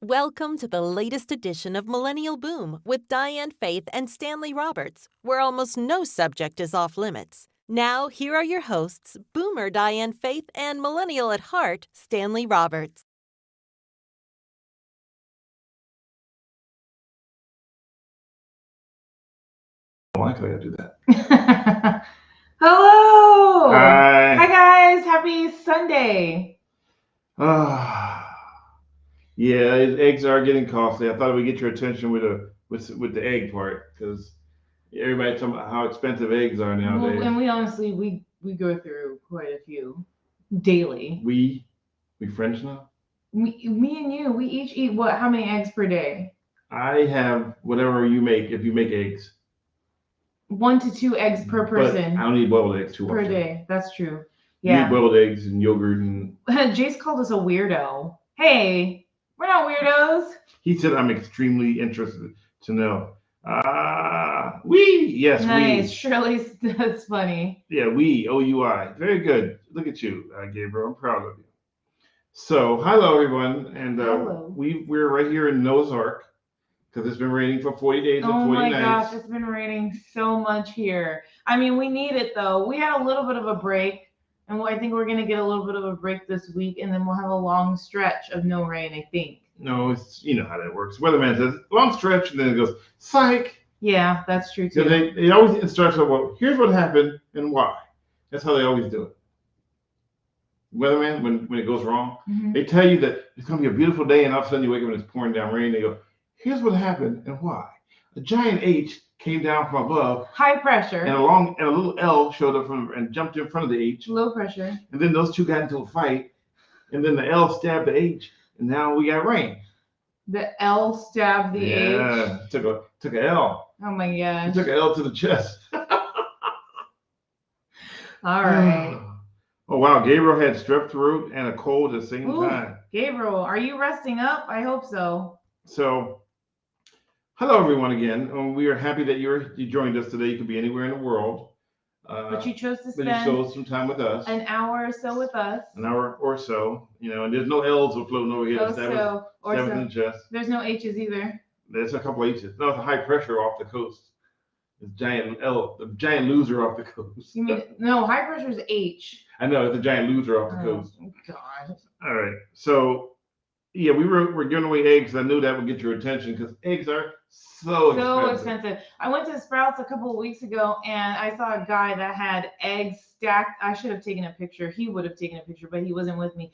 Welcome to the latest edition of Millennial Boom with Diane Faith and Stanley Roberts, where almost no subject is off limits. Now, here are your hosts, Boomer Diane Faith and Millennial at Heart, Stanley Roberts. Why could I do that? Hello! Hi. Hi guys, happy Sunday. Yeah, eggs are getting costly. I thought we'd get your attention with the egg part because everybody's talking about how expensive eggs are nowadays. Well, and we honestly we go through quite a few daily. We French now? Me and you, we each eat what? How many eggs per day? I have whatever you make if you make eggs. 1 to 2 eggs per person. But I don't eat boiled eggs too per often. day. That's true. You Yeah. eat boiled eggs and yogurt and Jace called us a weirdo. Hey, we're not weirdos. he said I'm extremely interested to know. Yes, nice. we. Shirley, that's funny. Yeah, we, OUI. Very good. Look at you, Gabriel. I'm proud of you. So, hello, everyone. And Hello. we're right here in Noah's Ark because it's been raining for 40 days and 40 Oh my nights. gosh, it's been raining so much here. I mean, we need it though. We had a little bit of a break, and I think we're going to get a little bit of a break this week, and then we'll have a long stretch of no rain, I think. No, it's you know how that works. Weatherman says long stretch, and then it goes psych. Yeah, that's true too. They always start with, well, here's what happened and why. That's how they always do it. Weatherman, when it goes wrong, they tell you that it's going to be a beautiful day, and all of a sudden you wake up and it's pouring down rain. They go, here's what happened and why. A giant H came down from above, high pressure, and a little L showed up and jumped in front of the H, low pressure, and then those two got into a fight, and then the L stabbed the H, and now we got rain. The L stabbed the H. Yeah, took a L. Oh my gosh. He took an L to the chest. All right. Oh wow, Gabriel had strep throat and a cold at the same time. Gabriel, are you resting up? I hope so. So, hello everyone again. We are happy that you joined us today. You could be anywhere in the world. But you chose to spend some time with us. An hour or so with us. An hour or so, and there's no L's floating over here. In the chest. There's no H's either. There's a couple H's. No, it's a high pressure off the coast. It's the giant loser off the coast. You mean no? High pressure is H. I know it's a giant loser off the coast. God. All right, so yeah, we're giving away eggs. I knew that would get your attention because eggs are so expensive. I went to Sprouts a couple of weeks ago and I saw a guy that had eggs stacked. I should have taken a picture. He would have taken a picture, but he wasn't with me.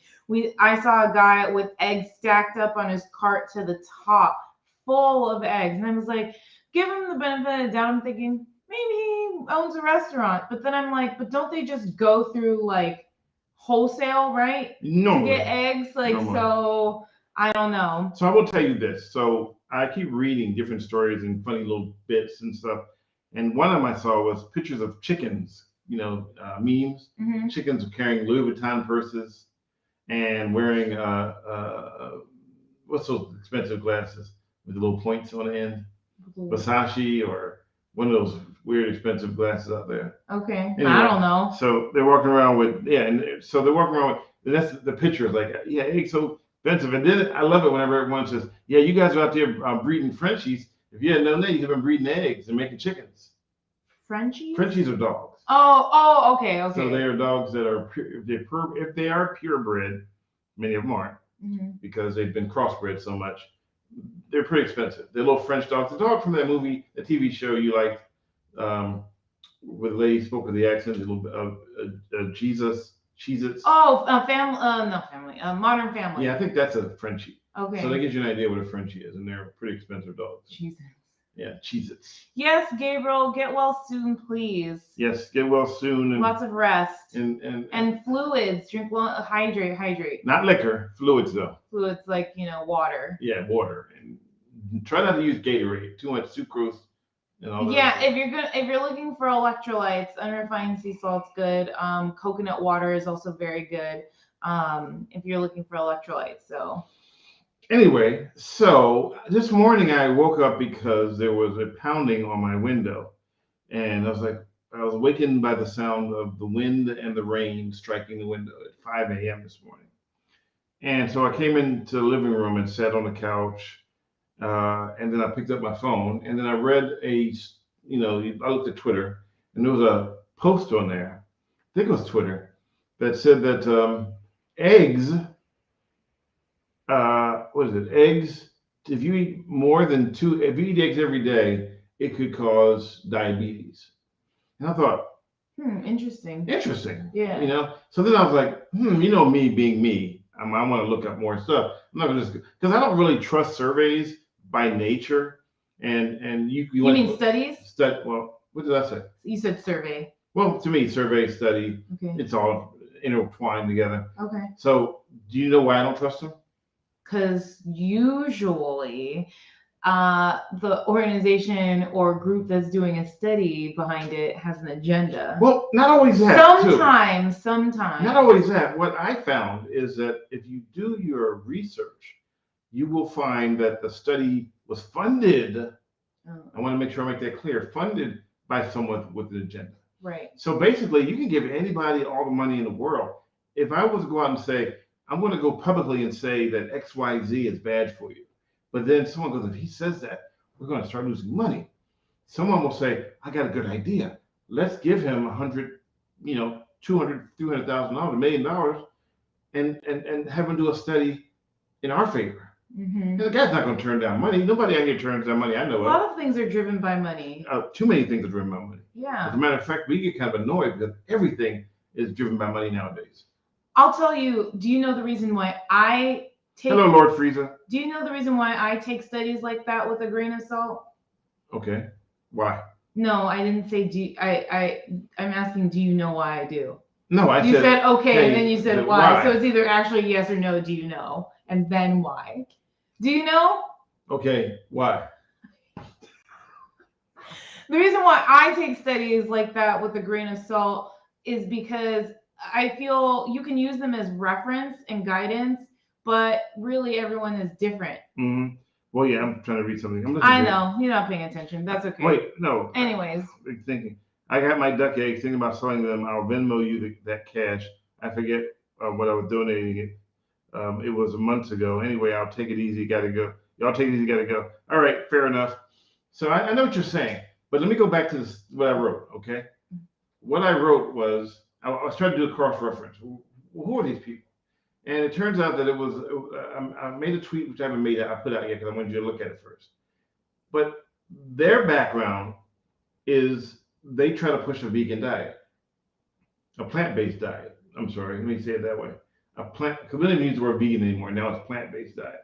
I saw a guy with eggs stacked up on his cart to the top, full of eggs, and I was like, give him the benefit of the doubt. I'm thinking maybe he owns a restaurant, but then I'm like, but don't they just go through like wholesale, right? No. To get eggs, so I don't know. So I will tell you this. So I keep reading different stories and funny little bits and stuff. And one of them I saw was pictures of chickens, memes. Mm-hmm. Chickens are carrying Louis Vuitton purses and wearing what's those expensive glasses with the little points on the end? Versace or one of those weird expensive glasses out there. Okay. Anyway, I don't know. So they're walking around with that's the picture is like, yeah, eggs so expensive. And then I love it whenever everyone says, yeah, you guys are out there breeding Frenchies. If you hadn't known that, you'd have been breeding eggs and making chickens. Frenchies? Frenchies are dogs. Oh, okay. So they are dogs that are if they are purebred, many of them aren't, because they've been crossbred so much. They're pretty expensive. They're little French dogs. The dog from that movie, the TV show you liked, where the lady spoke with the accent, a little bit of Cheez-Its. Oh, Modern Family. Yeah, I think that's a Frenchie. Okay. So that gives you an idea what a Frenchie is, and they're pretty expensive dogs. Cheez-Its. Yeah, Cheez-Its. Yes, Gabriel, get well soon, please. Yes, get well soon. And lots of rest. And fluids. Drink well, hydrate. Not liquor, fluids though. Fluids like, water. Yeah, water. And try not to use Gatorade. Too much sucrose and all that. Yeah, if you're looking for electrolytes, unrefined sea salt's good. Coconut water is also very good. If you're looking for electrolytes, so. Anyway, so this morning I woke up because there was a pounding on my window, and I was awakened by the sound of the wind and the rain striking the window at 5 a.m. this morning. And so I came into the living room and sat on the couch, and then I picked up my phone, and then I read I looked at Twitter, and there was a post on there, I think it was Twitter, that said that eggs, what is it? Eggs, if you eat if you eat eggs every day, it could cause diabetes. And I thought, Interesting. Yeah. So then I was like, me being me, I want to look up more stuff. I'm not gonna just because I don't really trust surveys by nature. And you mean studies? Well, what did I say? You said survey. Well, to me, survey, study, Okay. it's all intertwined together. Okay. So, do you know why I don't trust them? Because usually the organization or group that's doing a study behind it has an agenda. Well, not always that. Sometimes. Not always that. What I found is that if you do your research, you will find that the study was funded. I want to make sure I make that clear. Funded by someone with an agenda. Right. So basically, you can give anybody all the money in the world. If I was to go out and say, I'm going to go publicly and say that XYZ is bad for you, but then someone goes, if he says that, we're going to start losing money. Someone will say, I got a good idea. Let's give him $100, $200,000, $300,000, $1 million, and have him do a study in our favor. And the guy's not going to turn down money. Nobody out here turns down money. I know a lot of things are driven by money. Too many things are driven by money. Yeah. As a matter of fact, we get kind of annoyed because everything is driven by money nowadays. I'll tell you, do you know the reason why I take... Hello, Lord Frieza. Do you know the reason why I take studies like that with a grain of salt? Okay. Why? No, I didn't say I'm asking, do you know why I do? No, you said okay, hey, and then you said why. So it's either actually yes or no, do you know? And then why? Do you know? Okay, why? The reason why I take studies like that with a grain of salt is because I feel you can use them as reference and guidance, but really everyone is different. Mm-hmm. Well, yeah, I'm trying to read something. I know. You're not paying attention. That's okay. Wait, no. Anyways. I'm thinking. I got my duck eggs, thinking about selling them. I'll Venmo you that cash. I forget what I was donating it. It was months ago. Anyway, I'll take it easy. Got to go. Y'all take it easy. Got to go. All right, fair enough. So I know what you're saying, but let me go back to what I wrote, okay? What I wrote was, I was trying to do a cross-reference. Who are these people? And it turns out that it was, I made a tweet, which I haven't made, I put out yet because I wanted you to look at it first. But their background is they try to push a vegan diet, a plant-based diet. I'm sorry, let me say it that way. Because we don't use the word vegan anymore. Now it's plant-based diet.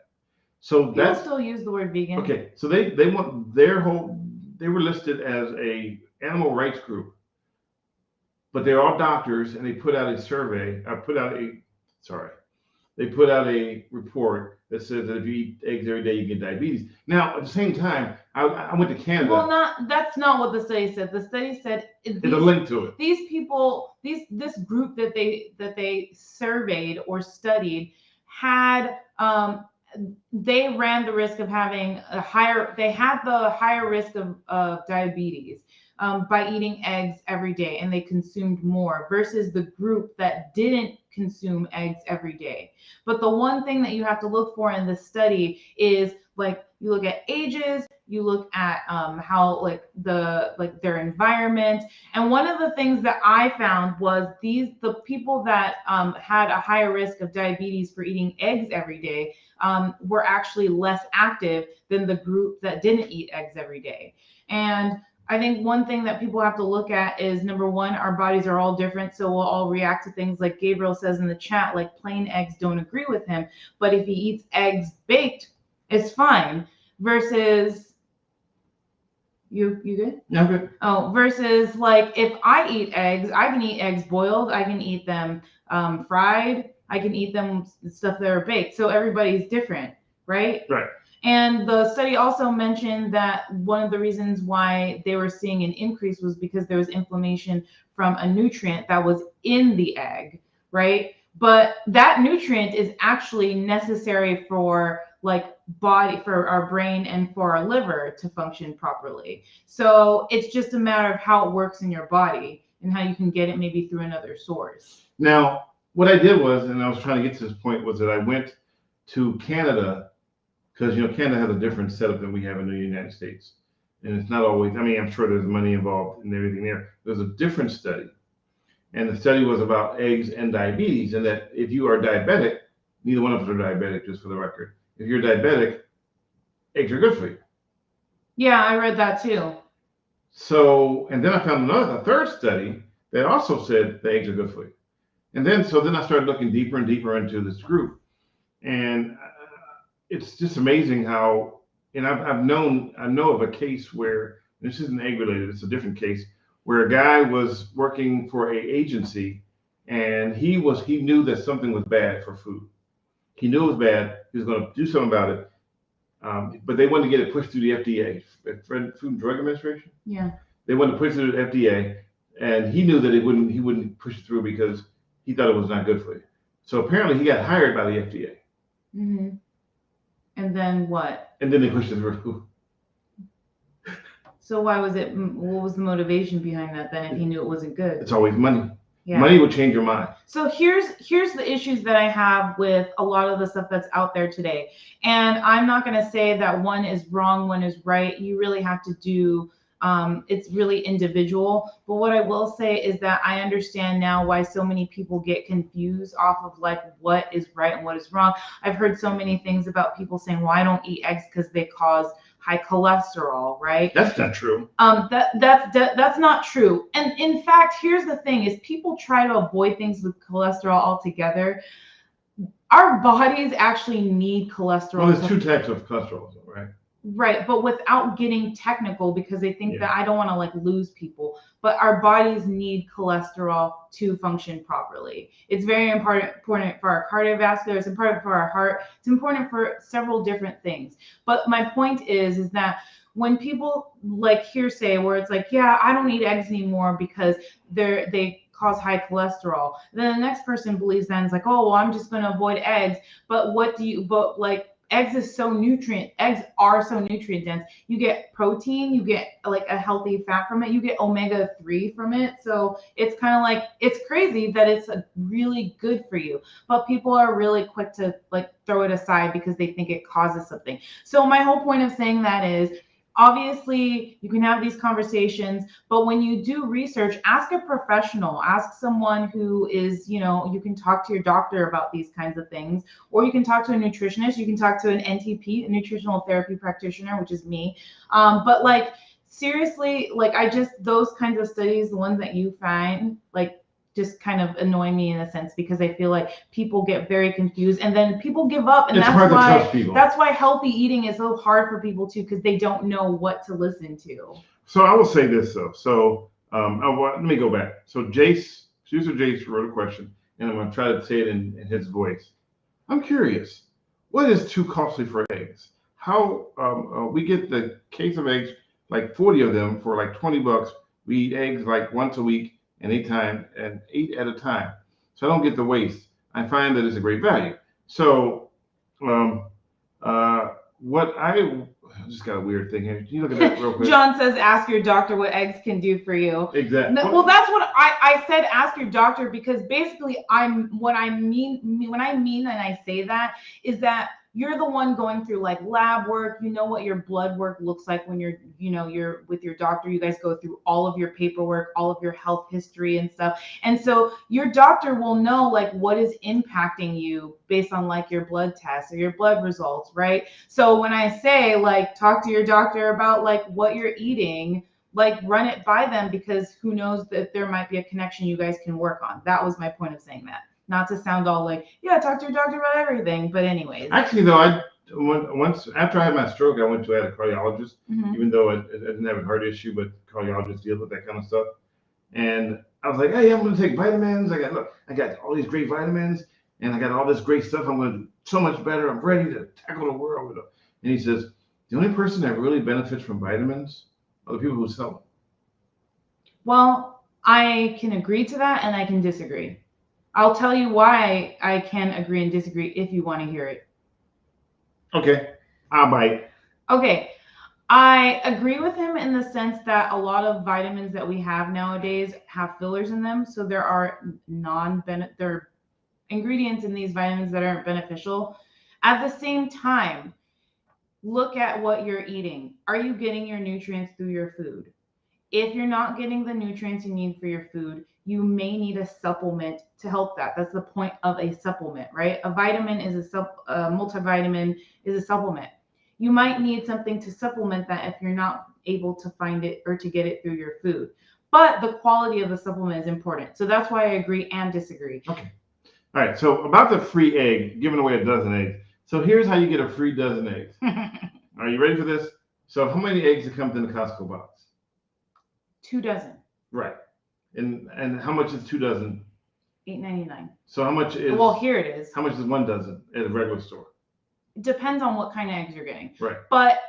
So that's still use the word vegan. Okay, so they want they were listed as a animal rights group, but they're all doctors, and they put out a survey. They put out a report that says that if you eat eggs every day, you get diabetes. Now, at the same time, I went to Canada. Well, that's not what the study said. The study said there's a link to it. These people, this group that they surveyed or studied had they ran the risk of having they had the higher risk of diabetes by eating eggs every day, and they consumed more versus the group that didn't consume eggs every day. But the one thing that you have to look for in this study is like you look at ages, you look at how their environment. And one of the things that I found was the people that had a higher risk of diabetes for eating eggs every day were actually less active than the group that didn't eat eggs every day. And I think one thing that people have to look at is, number one, our bodies are all different. So we'll all react to things like Gabriel says in the chat, like plain eggs don't agree with him. But if he eats eggs baked, it's fine. Versus, you good? Yeah, I'm good. Oh, versus like if I eat eggs, I can eat eggs boiled. I can eat them fried. I can eat them stuff that are baked. So everybody's different, right? Right. And the study also mentioned that one of the reasons why they were seeing an increase was because there was inflammation from a nutrient that was in the egg, right? But that nutrient is actually necessary for for our brain and for our liver to function properly. So it's just a matter of how it works in your body and how you can get it maybe through another source. Now, what I did was, and I was trying to get to this point, was that I went to Canada because Canada has a different setup than we have in the United States, and it's not always. I mean, I'm sure there's money involved and everything there. There's a different study, and the study was about eggs and diabetes, and that if you are diabetic, neither one of us are diabetic, just for the record. If you're diabetic, eggs are good for you. Yeah, I read that too. So, and then I found a third study that also said the eggs are good for you. And then, then I started looking deeper and deeper into this group, and it's just amazing how. And I know of a case where this isn't egg related; it's a different case where a guy was working for a agency, and he knew that something was bad for food. He knew it was bad. He was going to do something about it, but they wanted to get it pushed through the FDA, Food and Drug Administration. Yeah. They wanted to push it through the FDA, and he knew that he wouldn't push it through because he thought it was not good for you. So apparently he got hired by the FDA. Mm-hmm. And then what? And then they pushed it through. So what was the motivation behind that then if he knew it wasn't good? It's always money. Yeah. Money will change your mind. So here's the issues that I have with a lot of the stuff that's out there today. And I'm not going to say that one is wrong, one is right. You really have to do it's really individual. But what I will say is that I understand now why so many people get confused off of like what is right and what is wrong. I've heard so many things about people saying, well, I don't eat eggs because they cause high cholesterol, right? That's not true. That's not true. And in fact, here's the thing is people try to avoid things with cholesterol altogether. Our bodies actually need cholesterol. Well, there's two types of cholesterol, right? Right, but without getting technical, because they think that I don't want to like lose people, but our bodies need cholesterol to function properly. It's very important for our cardiovascular, it's important for our heart, it's important for several different things. But my point is that when people like hearsay where it's like, yeah, I don't eat eggs anymore because they cause high cholesterol. Then the next person believes that and it's like, oh, well, I'm just going to avoid eggs. But eggs are so nutrient dense. You get protein, you get like a healthy fat from it, you get omega-3 from it. So it's kind of like, it's crazy that it's really good for you, but people are really quick to like throw it aside because they think it causes something. So my whole point of saying that is, obviously you can have these conversations, but when you do research, ask a professional, ask someone who is, you can talk to your doctor about these kinds of things, or you can talk to a nutritionist, you can talk to an NTP, a nutritional therapy practitioner, which is me. But like, seriously, like those kinds of studies, the ones that you find, like, just kind of annoy me in a sense because I feel like people get very confused and then people give up, and that's why healthy eating is so hard for people too, because they don't know what to listen to. So I will say this though. So let me go back. So producer Jace wrote a question, and I'm going to try to say it in his voice. I'm curious, what is too costly for eggs? How we get the case of eggs, like 40 of them for like $20. We eat eggs like once a week and 8 at a time. So I don't get the waste. I find that it's a great value. So I just got a weird thing here. Can you look at that real quick? John says, ask your doctor what eggs can do for you. Exactly. Well, that's what I said, ask your doctor, because basically when I mean and I say that is that you're the one going through like lab work. You know what your blood work looks like when you're with your doctor. You guys go through all of your paperwork, all of your health history and stuff. And so your doctor will know like what is impacting you based on like your blood tests or your blood results, right? So when I say like talk to your doctor about like what you're eating, like run it by them, because who knows that there might be a connection you guys can work on. That was my point of saying that. Not to sound all like, yeah, talk to your doctor about everything. But anyways. Actually, though, once after I had my stroke, I went to a cardiologist, even though I didn't have a heart issue, but cardiologists deal with that kind of stuff. And I was like, hey, I'm going to take vitamins. I got all these great vitamins, and I got all this great stuff. I'm going to do so much better. I'm ready to tackle the world. And he says, the only person that really benefits from vitamins are the people who sell them. Well, I can agree to that, and I can disagree. I'll tell you why I can agree and disagree if you want to hear it. Okay, I'll bite. Okay, I agree with him in the sense that a lot of vitamins that we have nowadays have fillers in them, so there are ingredients in these vitamins that aren't beneficial. At the same time, look at what you're eating. Are you getting your nutrients through your food? If you're not getting the nutrients you need for your food, you may need a supplement to help that. That's the point of a supplement, right? A vitamin is a multivitamin is a supplement. You might need something to supplement that if you're not able to find it or to get it through your food. But the quality of the supplement is important. So that's why I agree and disagree. Okay. All right. So about the free egg, giving away a dozen eggs. So here's how you get a free dozen eggs. Are you ready for this? So how many eggs it comes in the Costco box? 2 dozen. Right. And how much is 2 dozen? $8.99. So how much is? Well, here it is. How much is 1 dozen at a regular store? It depends on what kind of eggs you're getting. Right. But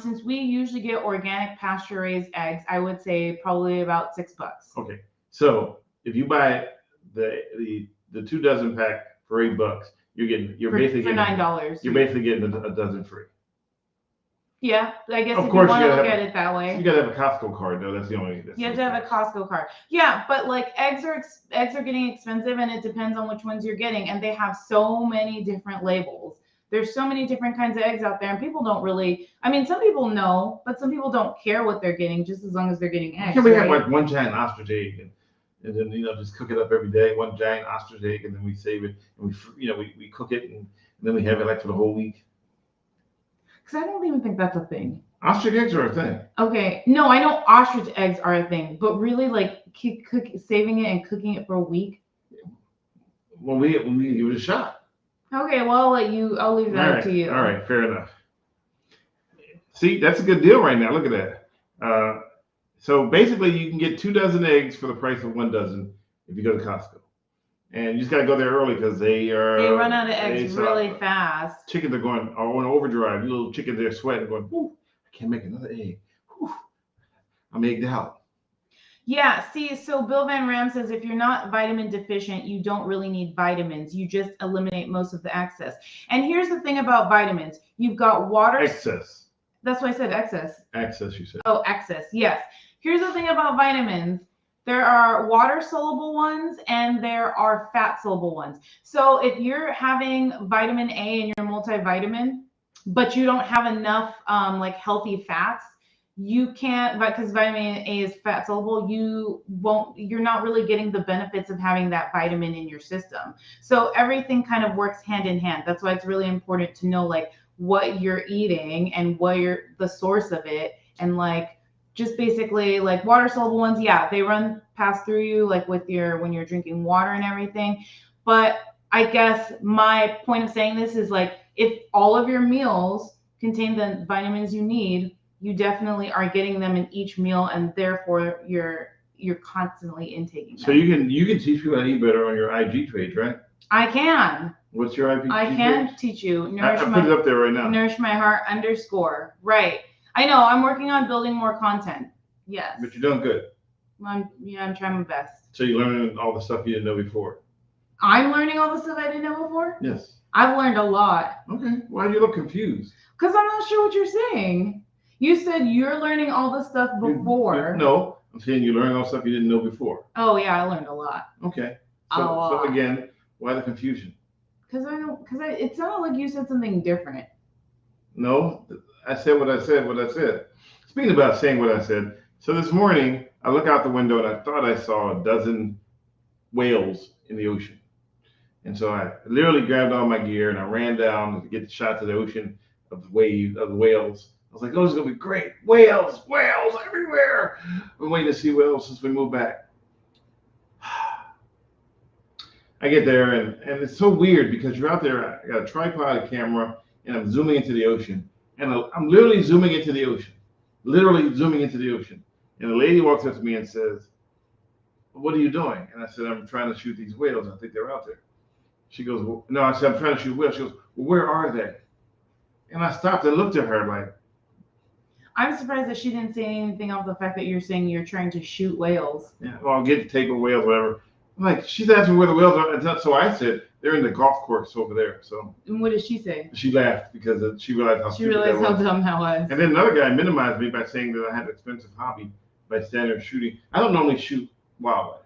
since we usually get organic pasture raised eggs, I would say probably about $6. Okay. So if you buy the 2 dozen pack for $8, you're basically for getting $9. You're basically getting a dozen free. Yeah, I guess Of if course, you want you to gotta look have- at it that way. You gotta have a Costco card though. That's the only. You have to have a Costco card. Yeah, but like eggs are getting expensive, and it depends on which ones you're getting, and they have so many different labels. There's so many different kinds of eggs out there, and people don't really. I mean, some people know, but some people don't care what they're getting, just as long as they're getting eggs. Can we have right? like one giant ostrich egg and then just cook it up every day, one giant ostrich egg, and then we save it and we cook it and then we have it like for the whole week. Because I don't even think that's a thing. Ostrich eggs are a thing. Okay, no, I know ostrich eggs are a thing, but really like saving it and cooking it for a week. Well, we give it a shot. Okay, well, I'll leave that up to you. All right, fair enough. See, that's a good deal right now. Look at that. So basically, you can get 2 dozen eggs for the price of 1 dozen if you go to Costco. And you just got to go there early because they run out of eggs really fast. Chickens are going on overdrive. You little chickens, they're sweating, going, "Whoo, I can't make another egg. Whew, I'm egged out." Yeah, see, so Bill Van Ram says if you're not vitamin deficient, you don't really need vitamins. You just eliminate most of the excess. And here's the thing about vitamins. You've got water. Excess. That's why I said excess. Excess, you said. Oh, excess. Yes. Here's the thing about vitamins. There are water soluble ones and there are fat soluble ones. So if you're having vitamin A in your multivitamin, but you don't have enough like healthy fats, you can't, because vitamin A is fat soluble, you're not really getting the benefits of having that vitamin in your system. So everything kind of works hand in hand. That's why it's really important to know like what you're eating and the source of it, and like just basically like water soluble ones, yeah, they pass through you like when you're drinking water and everything. But I guess my point of saying this is like if all of your meals contain the vitamins you need, you definitely are getting them in each meal, and therefore you're constantly intaking them. So you can teach people how to eat better on your IG page, right? I can. What's your IG page? I can teach you. I put it up there right now. Nourish my heart _ right. I know. I'm working on building more content. Yes. But you're doing good. I'm trying my best. So you're learning all the stuff you didn't know before. I'm learning all the stuff I didn't know before? Yes. I've learned a lot. Okay. Why do you look confused? Because I'm not sure what you're saying. You said you're learning all the stuff before. No, I'm saying you're learning all the stuff you didn't know before. Oh yeah, I learned a lot. Okay. So again, why the confusion? Because it sounded like you said something different. No, I said what I said. Speaking about saying what I said, so this morning I look out the window and I thought I saw a dozen whales in the ocean. And so I literally grabbed all my gear and I ran down to get the shots of the ocean of the whales. I was like, oh, this is gonna be great. Whales everywhere. I'm waiting to see whales since we moved back. I get there and it's so weird because you're out there, I got a tripod, a camera, and I'm zooming into the ocean. And I'm literally zooming into the ocean. And the lady walks up to me and says, what are you doing? And I said, I'm trying to shoot these whales. I think they're out there. She goes, well, no, I said, I'm trying to shoot whales. She goes, well, where are they? And I stopped and looked at her like. I'm surprised that she didn't say anything of the fact that you're saying you're trying to shoot whales. Yeah, well, get to take whales, whatever. I'm like, she's asking where the whales are. And so I said, they're in the golf course over there. So. And what did she say? She laughed because she realized how dumb that was. And then another guy minimized me by saying that I had an expensive hobby by standing there shooting. I don't normally shoot wildlife.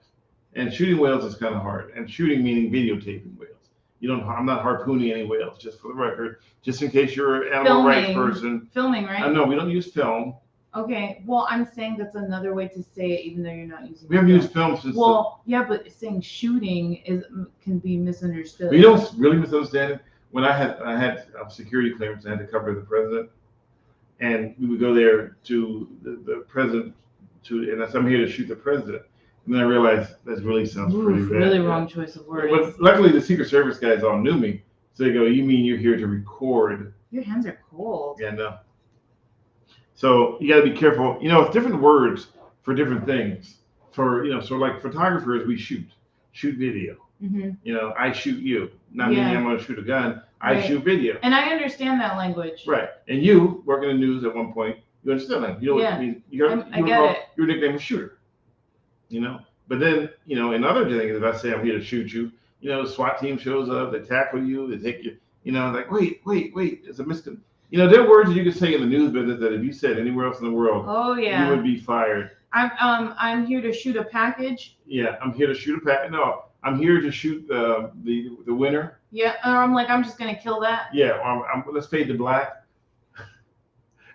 And shooting whales is kind of hard. And shooting meaning videotaping whales. I'm not harpooning any whales, just for the record, just in case you're an animal rights person. Filming, right? No, we don't use film. Okay, well, I'm saying that's another way to say it, even though you're not using. We haven't used film since. Well, yeah, but saying shooting can be misunderstood. You don't really misunderstand it. When I had a security clearance, I had to cover the president, and we would go there to the president and I said, I'm here to shoot the president. And then I realized that really sounds pretty bad. Really wrong choice of words. But luckily, the Secret Service guys all knew me, so they go, "You mean you're here to record?" Your hands are cold. Yeah, no. So you got to be careful. It's different words for different things. So like photographers, we shoot video. Mm-hmm. I shoot you. Not meaning I'm going to shoot a gun. I shoot video. And I understand that language. Right. And you work in the news at one point. You understand that. You know what I mean? I get it. Your nickname is Shooter. But then, in other things, if I say I'm here to shoot you, the SWAT team shows up, they tackle you, they take you, like, wait, it's a misconception. There are words that you can say in the news business that if you said anywhere else in the world, you would be fired. I'm here to shoot a package. Yeah, I'm here to shoot a package. No, I'm here to shoot the winner. Yeah, I'm just gonna kill that. Yeah, let's fade to black.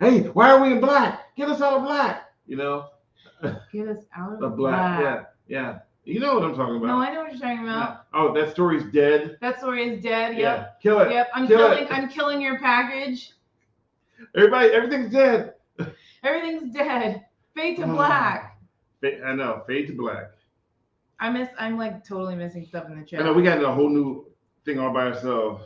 Hey, why are we in black? Get us out of black. Get us out of black. Yeah. You know what I'm talking about. No, I know what you're talking about. Yeah. Oh, that story's dead. That story is dead. Yep. Yeah. Kill it. Yep. I'm killing your package. Everything's dead. Everything's dead. Fade to black. I know. Fade to black. I'm like totally missing stuff in the chat. I know. We got a whole new thing all by ourselves.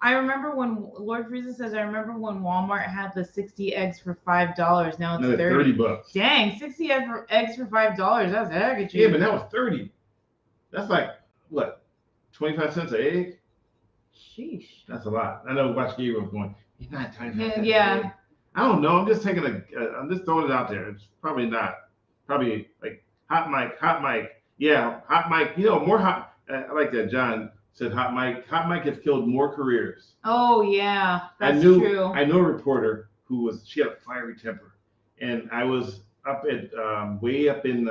I remember when Lord Frieza says, I remember when Walmart had the 60 eggs for $5. Now it's $30. Dang, 60 eggs for $5. That's heck cheap. Yeah, but that was 30. That's like what? 25 cents an egg? Sheesh. That's a lot. I know Watch Gabriel was going, you're not 25 cents. Yeah. I don't know. I'm just taking I'm just throwing it out there. It's probably not. Probably like hot mic. Yeah, hot mic. More hot. I like that John said hot mic. Hot mic has killed more careers. Oh yeah, that's true. I know a reporter she had a fiery temper, and I was up at way up in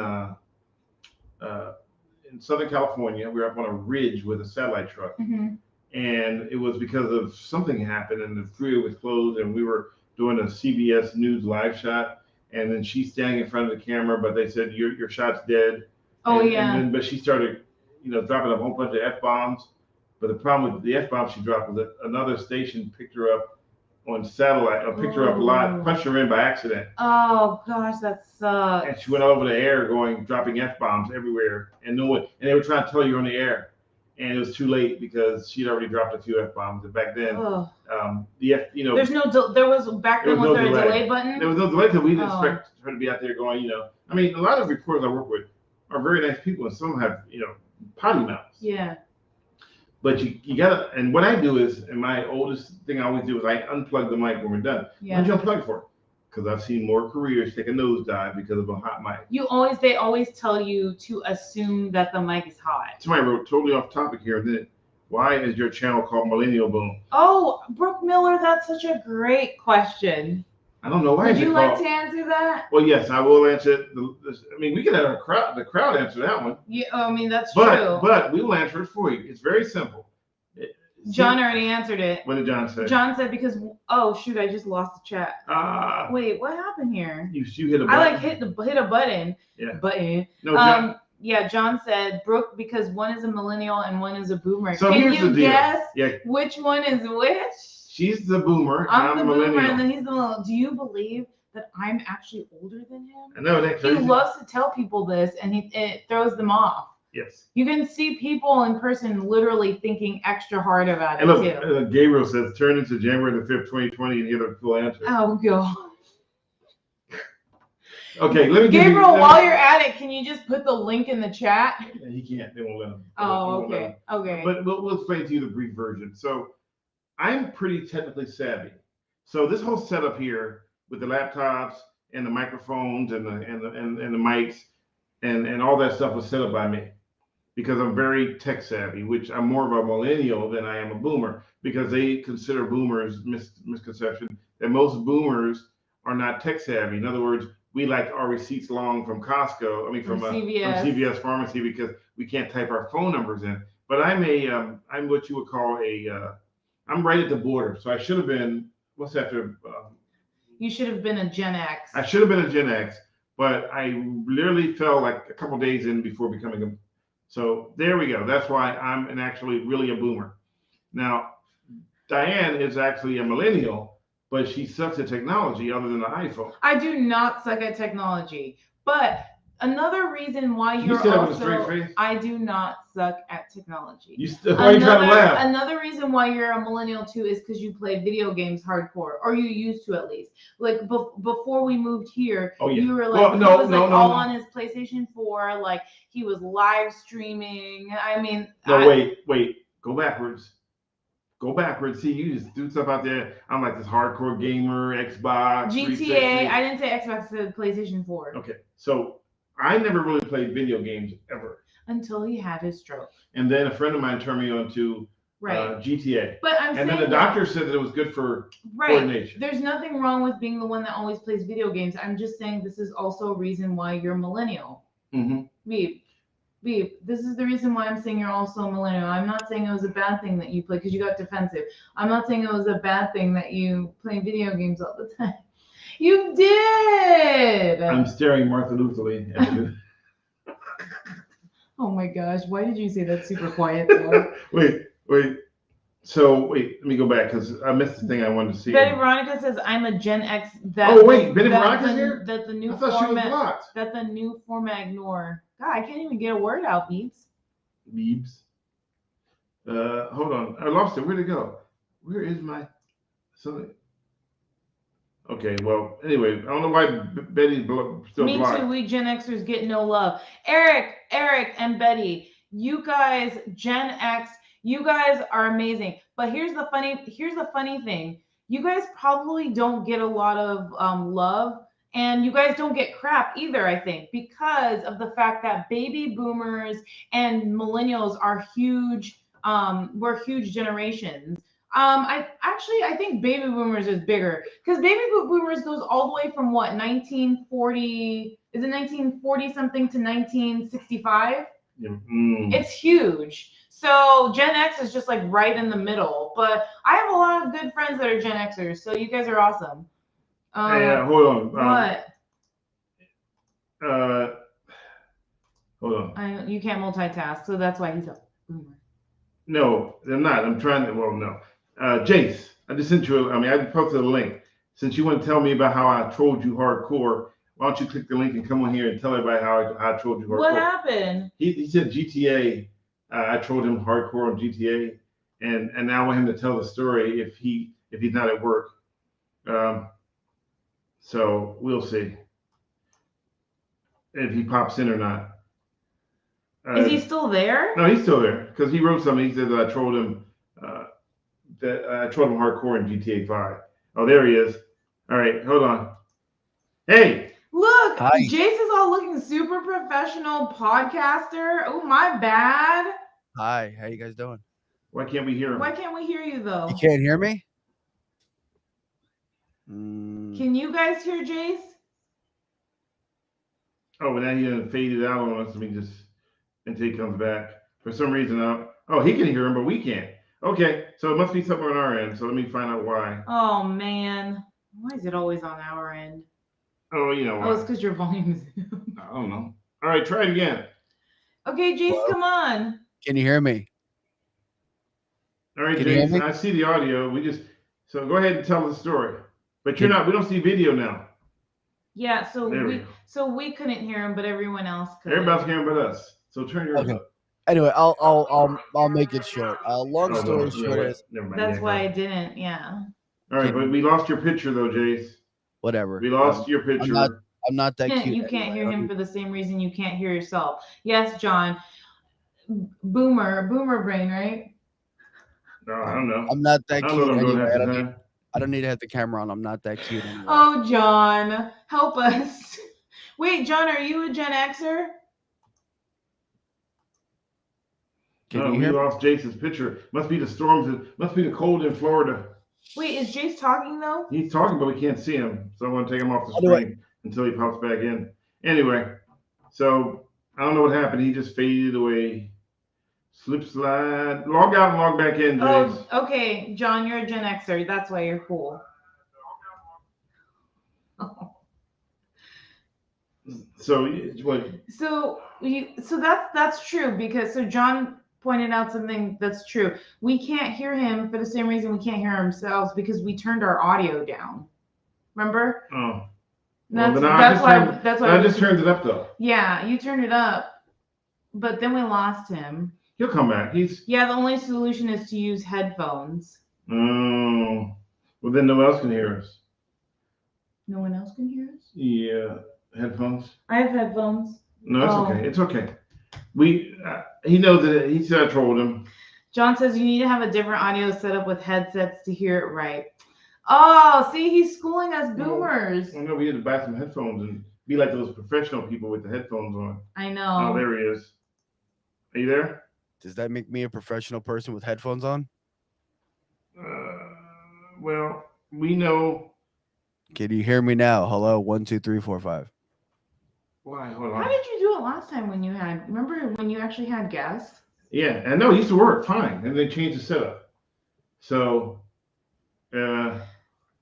Southern California. We were up on a ridge with a satellite truck, and it was because of something happened, and the freeway was closed, and we were doing a CBS News live shot, and then she's standing in front of the camera, but they said your shot's dead. But she started, dropping a whole bunch of F-bombs. But the problem with the F-bomb she dropped was that another station picked her up on satellite, or picked her up live, punched her in by accident. Oh gosh, that sucks. And she went over the air dropping F-bombs everywhere. And they were trying to tell you on the air. And it was too late because she'd already dropped a few F-bombs. And back then, there's no, there was a delay button? There was no delay because we didn't expect her to be out there going, I mean, a lot of reporters I work with are very nice people, and some have, potty mouths. Yeah. But you gotta, and what I do is, and my oldest thing I always do is I unplug the mic when we're done. Yeah. Why'd you unplug it for? Because I've seen more careers take a nosedive because of a hot mic. They always tell you to assume that the mic is hot. Somebody wrote totally off topic here. Then why is your channel called Millennial Boom? Oh, Brooke Miller, that's such a great question. I don't know why. Would you like to answer that? Well, yes, I will answer it. I mean, we can have the crowd answer that one. Yeah, I mean that's true. But we will answer it for you. It's very simple. John already answered it. What did John say? John said because I just lost the chat. Wait, what happened here? You hit a button. I hit a button. Yeah. Button. No, John. Yeah, John said Brooke because one is a millennial and one is a boomer. So Can here's you the deal. guess Yeah. which one is which? She's the boomer. I'm the millennial. boomer and then he's the millennial. Do you believe that I'm actually older than him? I know that crazy. He loves to tell people this and it throws them off. Yes. You can see people in person literally thinking extra hard about it too. Gabriel says, turn into January the 5th, 2020 and get a full answer. Oh, God. Okay, let me Gabriel, while you're at it, can you just put the link in the chat? Yeah, he can't. They won't let him. Oh, okay. Okay. But we'll explain to you the brief version. So I'm pretty technically savvy. So this whole setup here with the laptops and the microphones and the mics and all that stuff was set up by me because I'm very tech savvy, which I'm more of a millennial than I am a boomer because they consider boomers misconception that most boomers are not tech savvy. In other words, we like our receipts long from Costco. I mean, from CVS Pharmacy because we can't type our phone numbers in. but I'm what you would call I'm right at the border. So I should have been, what's after? You should have been a Gen X. I should have been a Gen X, but I literally fell like a couple days in before becoming a. So there we go. That's why I'm actually really a boomer. Now, Diane is actually a millennial, but she sucks at technology other than the iPhone. I do not suck at technology, but another reason why You you're said also, with a straight face? I do not suck at technology. Why are you trying to laugh? Another reason why you're a millennial too is because you play video games hardcore, or you used to at least. Like before we moved here, you were like, all on his PlayStation 4, like he was live streaming. I mean, wait, go backwards. Go backwards. See, you just do stuff out there. I'm like this hardcore gamer, Xbox, GTA. I didn't say Xbox, I said PlayStation 4. Okay, so I never really played video games ever. Until he had his stroke. And then a friend of mine turned me on to GTA. But then the doctor said that it was good for coordination. There's nothing wrong with being the one that always plays video games. I'm just saying this is also a reason why you're millennial. Mm-hmm. Beep, this is the reason why I'm saying you're also a millennial. I'm not saying it was a bad thing that you play because you got defensive. I'm not saying it was a bad thing that you play video games all the time. You did! I'm staring Martha Lutherly at you. Oh my gosh, why did you say that super quiet though? Wait. So, let me go back because I missed the thing I wanted to see. Betty Veronica says, I'm a Gen X. Betty Veronica's here? That the new I thought she was blocked. That the new format ignore. God, I can't even get a word out, Beeps. Hold on. I lost it. Where'd it go? Where is my something? Okay, well, anyway, I don't know why Betty's still blocked. Me too. We Gen Xers get no love. Eric, and Betty, you guys, Gen X, you guys are amazing. But here's the funny thing. You guys probably don't get a lot of love. And you guys don't get crap either, I think, because of the fact that baby boomers and millennials are huge. We're huge generations. I think baby boomers is bigger because baby boomers goes all the way from what 1940? Is it 1940 something to 1965? Yeah. It's huge. So Gen X is just like right in the middle. But I have a lot of good friends that are Gen Xers, so you guys are awesome. Hold on. What? Hold on. You can't multitask, so that's why he's a boomer. No, they're not. I'm trying to. Well, no. Jace, I just sent you. I posted a link. Since you want to tell me about how I trolled you hardcore, why don't you click the link and come on here and tell everybody how I trolled you hardcore? What happened? He said GTA. I trolled him hardcore on GTA, and now I want him to tell the story if he's not at work. So we'll see if he pops in or not. Is he still there? No, he's still there because he wrote something. He said that I trolled him. That I trolled him hardcore in GTA 5. Oh, there he is. All right, hold on. Hey. Look, Hi. Jace is all looking super professional podcaster. Oh, my bad. Hi, how you guys doing? Why can't we hear him? Why can't we hear you though? You can't hear me? Can you guys hear Jace? Oh, and then he faded out on us. Let me just until he comes back. For some reason, he can hear him, but we can't. Okay, so it must be somewhere on our end. So let me find out why. Oh man, why is it always on our end? Oh, you know why? Oh, it's because your volume is. I don't know. All right, try it again. Okay, Jace, Hello? come on. Can you hear me? All right, Can you hear me? Jason, I see the audio. So go ahead and tell the story. But we don't see video now. Yeah, so we couldn't hear him, but everyone else could. Everybody's hearing but us. So turn yours up. Anyway, I'll make it short. Long story short is that's why I didn't. Yeah. All right, but we lost your picture though, Jace. Whatever. We lost your picture. I'm not that cute. You can't hear him for the same reason you can't hear yourself. Yes, John. Boomer brain, right? No, I don't know. I'm not that cute anyway. I don't need to have the camera on. I'm not that cute anymore. Oh, John, help us. Wait, John, are you a Gen Xer? We lost Jason's picture. Must be the storms. Must be the cold in Florida. Wait, is Jace talking though? He's talking, but we can't see him. So I'm going to take him off the screen until he pops back in. Anyway, so I don't know what happened. He just faded away. Slip slide. Log out and log back in, Jace. Oh, okay, John, you're a Gen Xer. That's why you're cool. So what? So that's true because John pointed out something that's true. We can't hear him for the same reason we can't hear ourselves because we turned our audio down. Remember? Oh. That's why I just turned it up though. Yeah, you turned it up, but then we lost him. He'll come back. The only solution is to use headphones. Oh. Well, then no one else can hear us. No one else can hear us? Yeah. Headphones? I have headphones. No, it's okay. It's okay. He knows that. He said I trolled him. John says you need to have a different audio setup with headsets to hear it right. Oh, see, he's schooling us boomers. I know we had to buy some headphones and be like those professional people with the headphones on. I know. Oh, there he is. Are you there? Does that make me a professional person with headphones on? Well, we know. Can you hear me now? Hello, 1, 2, 3, 4, 5. Why? Hold on. How did you do it last time when you had? Remember when you actually had guests? Yeah, I know. It used to work fine, and they changed the setup. So.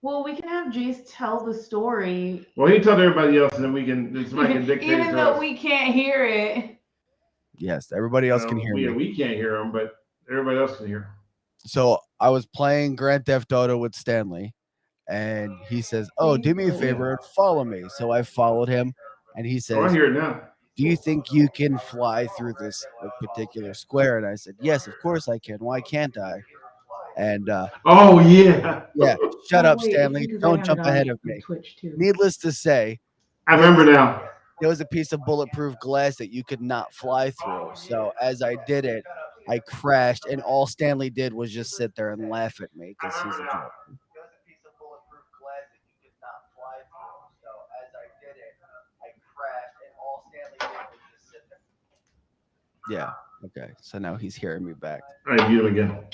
Well, we can have Jace tell the story. Well, he told everybody else, and then somebody can dictate even though we can't hear it. Yes, everybody else can hear me. We can't hear him, but everybody else can hear him. So I was playing Grand Theft Auto with Stanley, and he says, "Oh, do me a favor and follow me." So I followed him, and he says, "Oh, I hear it now. Do you think you can fly through this particular square?" And I said, "Yes, of course I can. Why can't I?" And oh yeah, shut up, Stanley. Don't jump ahead of me. Needless to say, I remember now. There was a piece of bulletproof glass that you could not fly through. So as I did it, I crashed, and all Stanley did was just sit there and laugh at me because he's a joke. Yeah. Okay. So now he's hearing me back. All right, mute him again.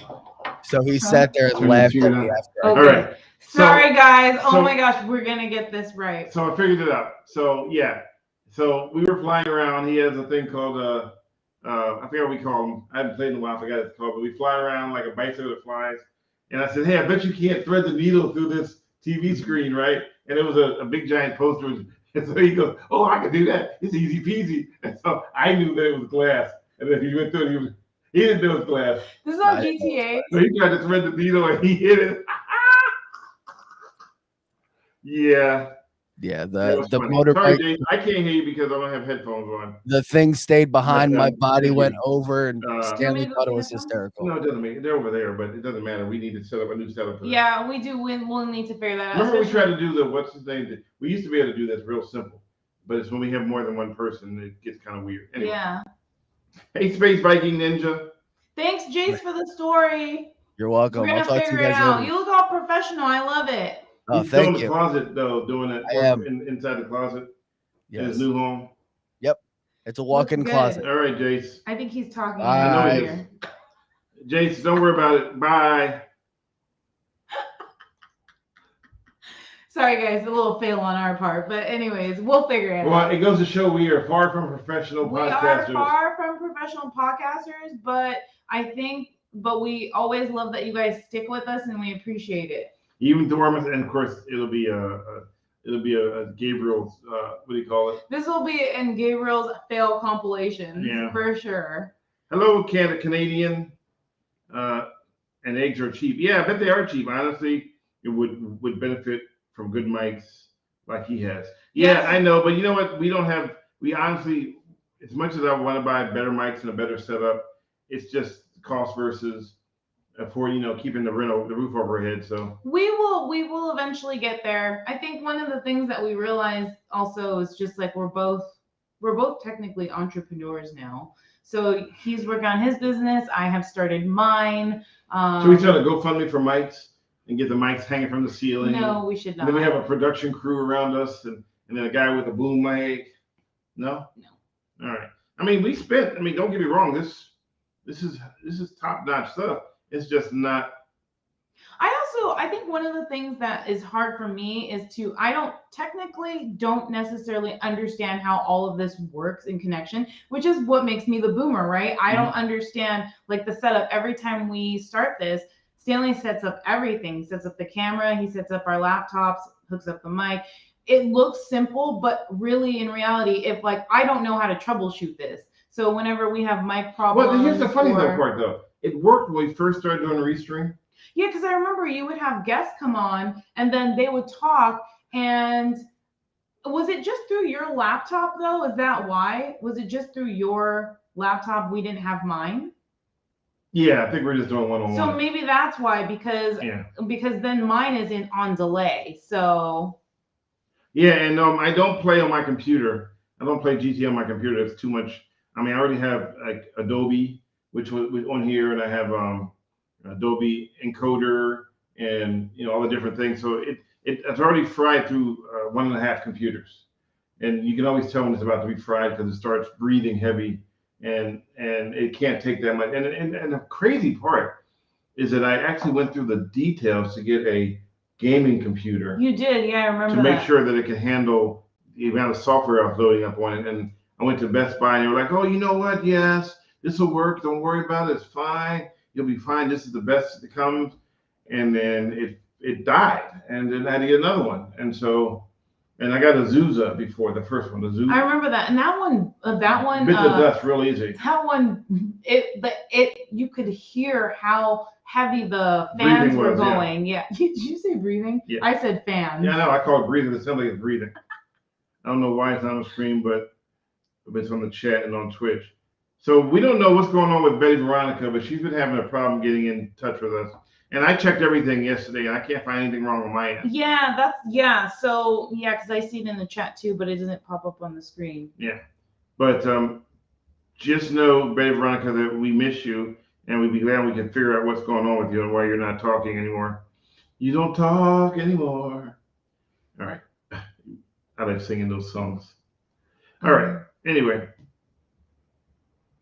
So he sat there and laughed at me after. Okay. All right. Sorry, guys. Oh my gosh, we're gonna get this right. So I figured it out. So yeah. So we were flying around. He has a thing called I forget what we call them. I haven't played in a while. I forgot what it's called. But we fly around like a bicycle that flies. And I said, hey, I bet you can't thread the needle through this TV screen, right? And it was a big giant poster. And so he goes, oh, I can do that. It's easy peasy. And so I knew that it was glass. And then he went through it. He didn't know it was glass. This is on GTA. So he tried to thread the needle and he hit it. Yeah. Yeah, the motorbike. Sorry, Dave, I can't hear you because I don't have headphones on. The thing stayed behind my body, went over, and Stanley thought it was hysterical. No, it doesn't make it. They're over there, but it doesn't matter. We need to set up a new setup. Yeah, we do. We'll need to figure that out. Remember, we tried to do what's his name? We used to be able to do that real simple, but it's when we have more than one person, it gets kind of weird. Anyway. Yeah. Hey, Space Viking Ninja. Thanks, Jace, for the story. You're welcome. We're gonna I'll talk to you figure it guys out. later. You look all professional. I love it. Oh, He's still thank in you. the closet though, doing it. I am inside the closet. Yes. In his new home. Yep. It's a walk-in closet. All right, Jace. I think he's talking. I know he is. Jace, don't worry about it. Bye. Sorry, guys, a little fail on our part, but anyways, we'll figure it out. Well, it goes to show we are far from professional podcasters. We are far from professional podcasters, but we always love that you guys stick with us, and we appreciate it. Even Dormant, and of course, it'll be a Gabriel's. What do you call it? This will be in Gabriel's fail compilation, for sure. Hello, Canadian. And eggs are cheap. Yeah, I bet they are cheap. Honestly, it would benefit from good mics like he has. Yeah, yes. I know, but you know what? We honestly, as much as I want to buy better mics and a better setup, it's just cost versus for keeping the roof over our head. So we will eventually get there. I think one of the things that we realized also is just like we're both technically entrepreneurs now. So he's working on his business. I have started mine. Should we try to GoFundMe for mics and get the mics hanging from the ceiling? No, we should not. And then we have a production crew around us, and then a guy with a boom mic. No. All right. I mean, don't get me wrong. This is top-notch stuff. It's just not. I I think one of the things that is hard for me is I don't necessarily understand how all of this works in connection, which is what makes me the boomer, right? I don't understand like the setup. Every time we start this, Stanley sets up everything. He sets up the camera, he sets up our laptops, hooks up the mic. It looks simple, but really in reality, if like I don't know how to troubleshoot this. So whenever we have mic problems. Well, here's the funny part though. It worked when we first started doing Restream. Yeah, because I remember you would have guests come on and then they would talk. And was it just through your laptop though? Is that why? Was it just through your laptop? We didn't have mine? Yeah, I think we're just doing one-on-one. So maybe that's why, because then mine is on delay. So yeah, and I don't play on my computer. I don't play GT on my computer. It's too much. I mean, I already have like Adobe, which was on here, and I have Adobe encoder and all the different things. So it's already fried through 1.5 computers, and you can always tell when it's about to be fried because it starts breathing heavy, and it can't take that much. And the crazy part is that I actually went through the details to get a gaming computer. You did, yeah, I remember to make sure that it can handle the amount of software I was loading up on it. And I went to Best Buy and they were like, "Oh, you know what? Yes, this will work. Don't worry about it. It's fine. You'll be fine. This is the best that comes." And then it died, and then I had to get another one. And I got a Zusa before the first one. The Zusa. I remember that, and that one bit the dust real easy. That one, you could hear how heavy the fans were going. Yeah. Did you say breathing? Yeah. I said fans. Yeah, no, I call it breathing. It sounds like it's breathing. I don't know why it's on the screen, but it's on the chat and on Twitch. So we don't know what's going on with Betty Veronica, but she's been having a problem getting in touch with us. And I checked everything yesterday, and I can't find anything wrong on my end. Yeah, So, because I see it in the chat too, but it doesn't pop up on the screen. Yeah. But just know, Betty Veronica, that we miss you, and we'd be glad we can figure out what's going on with you and why you're not talking anymore. You don't talk anymore. All right. I like singing those songs. All right. Anyway.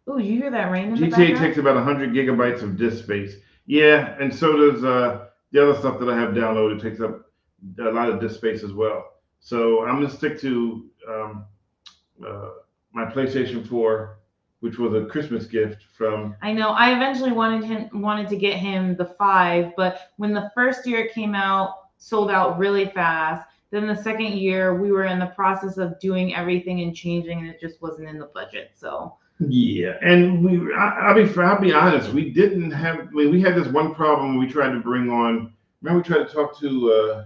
Oh, you hear that rain in the GTA background? takes about 100 gigabytes of disk space. Yeah, and so does the other stuff that I have downloaded. Takes up a lot of disk space as well. So I'm going to stick to my PlayStation 4, which was a Christmas gift from... I know. I eventually wanted to get him the 5, but when the first year it came out, sold out really fast. Then the second year, we were in the process of doing everything and changing, and it just wasn't in the budget. So... Yeah, and I'll be honest, we didn't have. I mean, we had this one problem we tried to bring on. Remember, we tried to talk to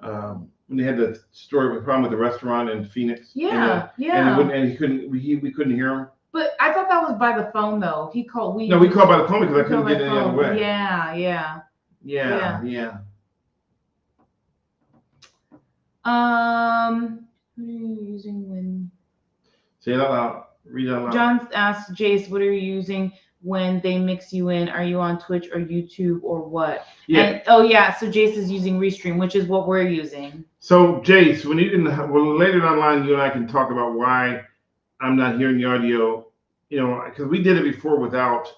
when they had the story with problem with the restaurant in Phoenix. Yeah. And he couldn't. We couldn't hear him. But I thought that was by the phone though. He called. No, we called by the phone because I couldn't get any other way. Yeah. Who are you using when? Say it out loud. Read it out loud. John asked Jace, what are you using when they mix you in? Are you on Twitch or YouTube or what? Yeah. And, so Jace is using Restream, which is what we're using. So Jace, later online, you and I can talk about why I'm not hearing the audio. Because we did it before without,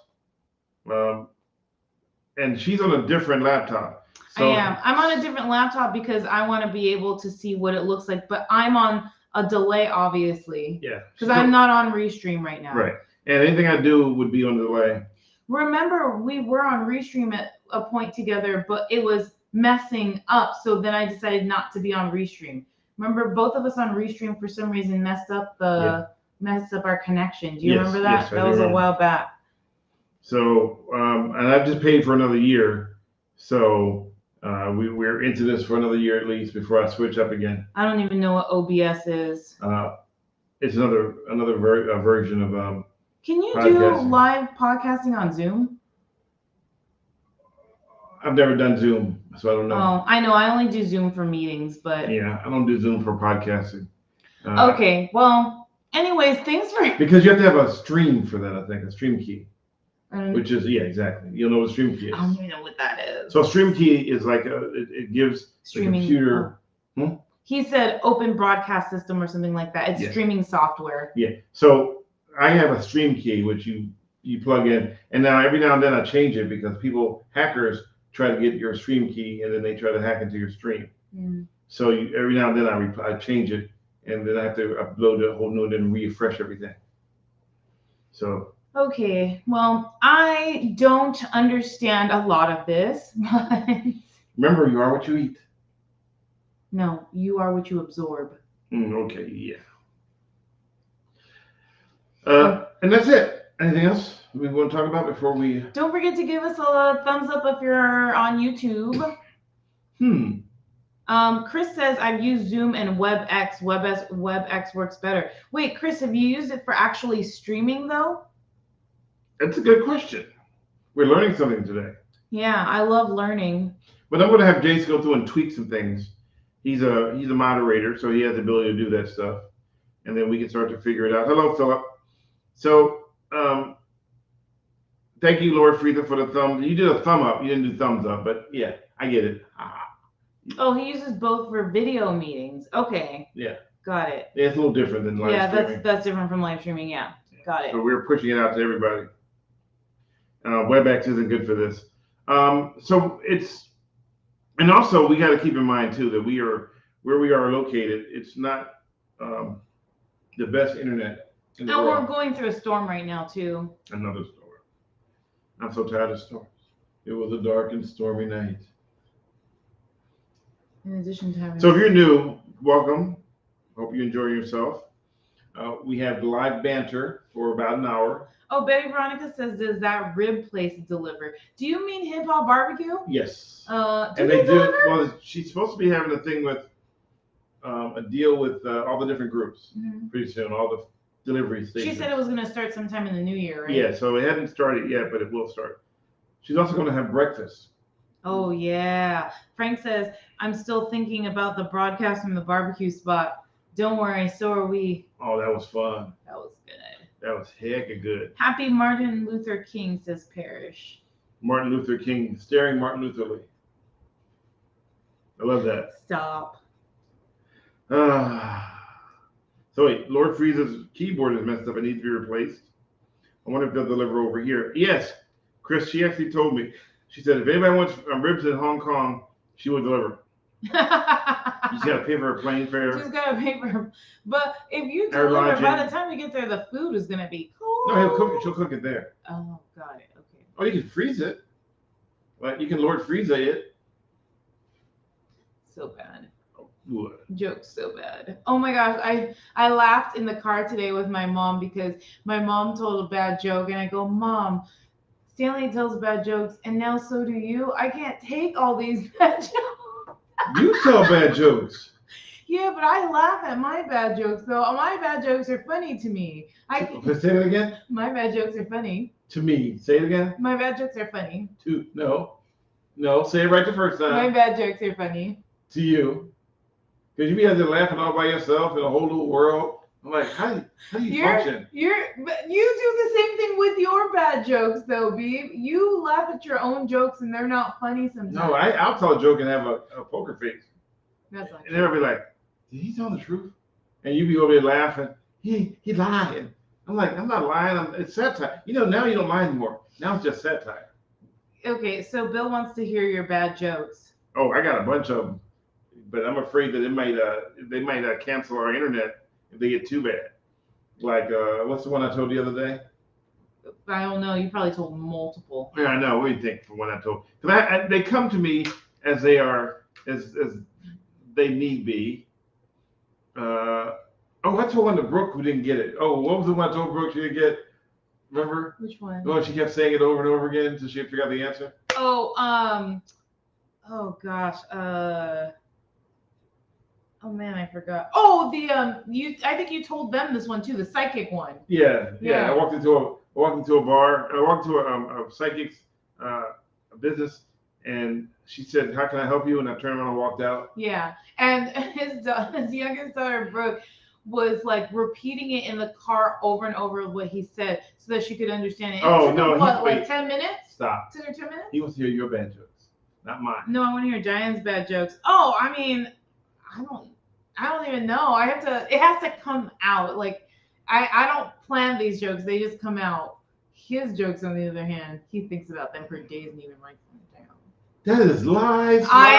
and she's on a different laptop. So, I am. I'm on a different laptop because I want to be able to see what it looks like, but I'm on a delay, obviously. Yeah. Because I'm not on Restream right now. Right. And anything I do would be on delay. Remember, we were on Restream at a point together, but it was messing up. So then I decided not to be on Restream. Remember, both of us on Restream for some reason messed up our connection. Do you remember that? Yes, that was a while back. So, and I've just paid for another year. So we're into this for another year at least before I switch up again. I don't even know what OBS is. It's another version of Can you do live podcasting on Zoom? I've never done Zoom, so I don't know. Oh, I know. I only do Zoom for meetings, but yeah, I don't do Zoom for podcasting. Okay. Well, anyways, thanks for because you have to have a stream for that. I think a stream key. Which is, exactly. You'll know what stream key is. I don't even know what that is. So stream key is like it gives streaming the computer. He said open broadcast system or something like that. It's streaming software. Yeah. So I have a stream key which you plug in, and now every now and then I change it because hackers try to get your stream key, and then they try to hack into your stream. Mm. So every now and then I change it, and then I have to upload a whole new and refresh everything. So. Okay, well, I don't understand a lot of this, but Remember, you are what you eat. no, you are what you absorb. Okay, yeah. And that's it. Anything else we want to talk about before we? Don't forget to give us a thumbs up if you're on YouTube. Chris says I've used Zoom and WebEx. WebEx works better. Wait, Chris, have you used it for actually streaming though? That's a good question. We're learning something today. Yeah, I love learning. But I'm going to have Jace go through and tweak some things. He's a moderator, so he has the ability to do that stuff, and then we can start to figure it out. Hello, Philip. So, thank you, Lord Frieda, for the thumb. You did a thumb up. You didn't do thumbs up, but yeah, I get it. Oh, he uses both for video meetings. Okay. Yeah. Got it. Yeah, it's a little different than live streaming. Yeah, that's different from live streaming. Yeah. Got it. So we're pushing it out to everybody. WebEx isn't good for this. So it's, and also we got to keep in mind too that we are where we are located. It's not the best internet in the And world. we're going through a storm right now too. Another storm. I'm so tired of storms. It was a dark and stormy night. In addition to having. So if you're new, welcome. Hope you enjoy yourself. We have live banter for about an hour. Oh, Betty Veronica says, does that rib place deliver? Do you mean Hip Hop Barbecue? Yes. And they do. Well, she's supposed to be having a thing with a deal with all the different groups pretty soon, all the delivery stations. She said it was going to start sometime in the new year, right? Yeah, so it hasn't started yet, but it will start. She's also going to have breakfast. Oh, yeah. Frank says, I'm still thinking about the broadcast from the barbecue spot. Don't worry, so are we. Oh, that was fun. That was good. That was hecka good. Happy Martin Luther King, says Parrish. Martin Luther King, staring Martin Luther Lee. I love that. Stop. So wait, Lord Frieza's keyboard is messed up. It needs to be replaced. I wonder if they'll deliver over here. Yes, Chris, she actually told me. She said if anybody wants ribs in Hong Kong, she will deliver. You just got to pay for a plane fare. Just got to pay for. But if you deliver, by the time you get there, the food is going to be cold. No, he'll cook it. She'll cook it there. Oh, got it. Okay. Oh, you can freeze it. Like you can Lord Frieza it. So bad. What? Joke's so bad. Oh my gosh, I laughed in the car today with my mom because my mom told a bad joke and I go, Mom, Stanley tells bad jokes and now so do you. I can't take all these bad jokes. You tell bad jokes. Yeah, but I laugh at my bad jokes though. My bad jokes are funny to me. Let's say it again. My bad jokes are funny. To me. Say it again. My bad jokes are funny. No. Say it right the first time. My bad jokes are funny. To you. Because you be out there laughing all by yourself in a whole new world. I'm like, how do you function? But you do the same thing with your bad jokes, though, Beeb. You laugh at your own jokes, and they're not funny sometimes. No, I'll tell a joke and have a poker face. That's not and they'll be like, did he tell the truth? And you be over there laughing. He lying. I'm like, I'm not lying. It's satire. Now you don't lie anymore. Now it's just satire. Okay, so Bill wants to hear your bad jokes. Oh, I got a bunch of them. But I'm afraid that they might cancel our internet if they get too bad. Like, what's the one I told the other day? I don't know. You probably told multiple. Yeah, I know. What do you think for one I told? Because they come to me as they are, as they need be. I told one to Brooke who didn't get it. Oh, what was the one I told Brooke she didn't get? Remember? Which one? Oh, she kept saying it over and over again until she figured out the answer. Oh gosh. Oh man, I forgot. Oh, I think you told them this one too, the psychic one. Yeah. I walked into a bar. I walked into a psychic's business, and she said, "How can I help you?" And I turned around and walked out. Yeah, and his youngest daughter Brooke was like repeating it in the car over and over what he said so that she could understand it. Like 10 minutes? Stop. 10 or 10 minutes? He wants to hear your bad jokes, not mine. No, I want to hear Diane's bad jokes. Oh, I mean, I don't even know. It has to come out. Like, I don't plan these jokes. They just come out. His jokes, on the other hand, he thinks about them for days and even writes them down. That is lies. I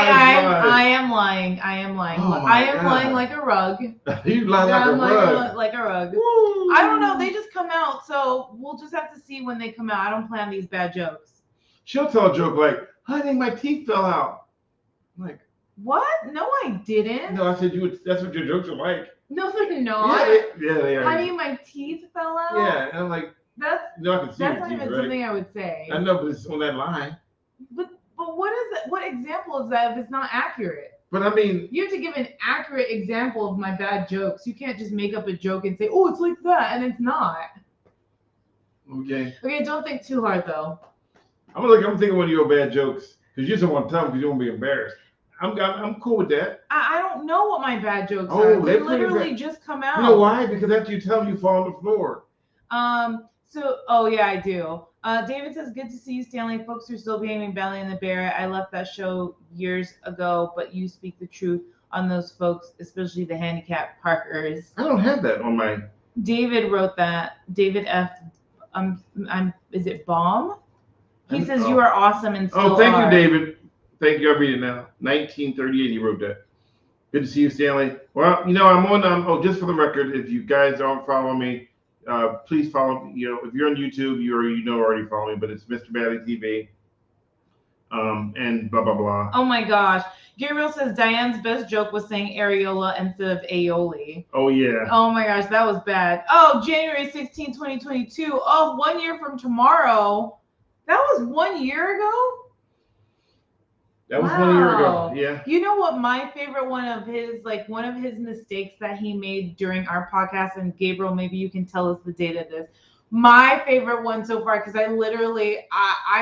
am lying. I am lying. Oh I am God. lying like a rug. You lie like a rug. Like a rug. Woo. I don't know. They just come out, so we'll just have to see when they come out. I don't plan these bad jokes. She'll tell a joke like, "Honey, my teeth fell out." I'm like, what? No, I didn't. no, I said you would. That's what your jokes are like. No, they're not. Yeah, they are. Honey, my teeth fell out. Yeah, and I'm like, That's I can see your not teeth, even right? something I would say. I know, but it's on that line. But what is it? What example is that if it's not accurate? But I mean, you have to give an accurate example of my bad jokes. You can't just make up a joke and say, "Oh, it's like that," and it's not. Okay. Okay, don't think too hard though. I'm thinking one of your bad jokes because you just don't want to tell them because you don't want to be embarrassed. I'm cool with that. I don't know what my bad jokes are. They literally just come out. You know why? Because after you tell them, you fall on the floor. Oh yeah, I do. David says, "Good to see you, Stanley. Folks are still behaving badly in the Barrett. I left that show years ago, but you speak the truth on those folks, especially the handicapped parkers." I don't have that on my. David wrote that. David F. Is it Baum? He says you are awesome and still thank are. you, David. Thank you. I read it now. 1938. He wrote that. Good to see you, Stanley. Well, I'm on. Just for the record, if you guys don't follow me, please follow. If you're on YouTube, you already follow me. But it's Mr. Badley TV. And blah blah blah. Oh my gosh. Gabriel says Diane's best joke was saying areola instead of aioli. Oh yeah. Oh my gosh, that was bad. Oh, January 16, 2022. Oh, 1 year from tomorrow. That was 1 year ago? That was 1 year ago. Yeah. You know what my favorite one of his mistakes that he made during our podcast, and Gabriel, maybe you can tell us the date of this. My favorite one so far, because I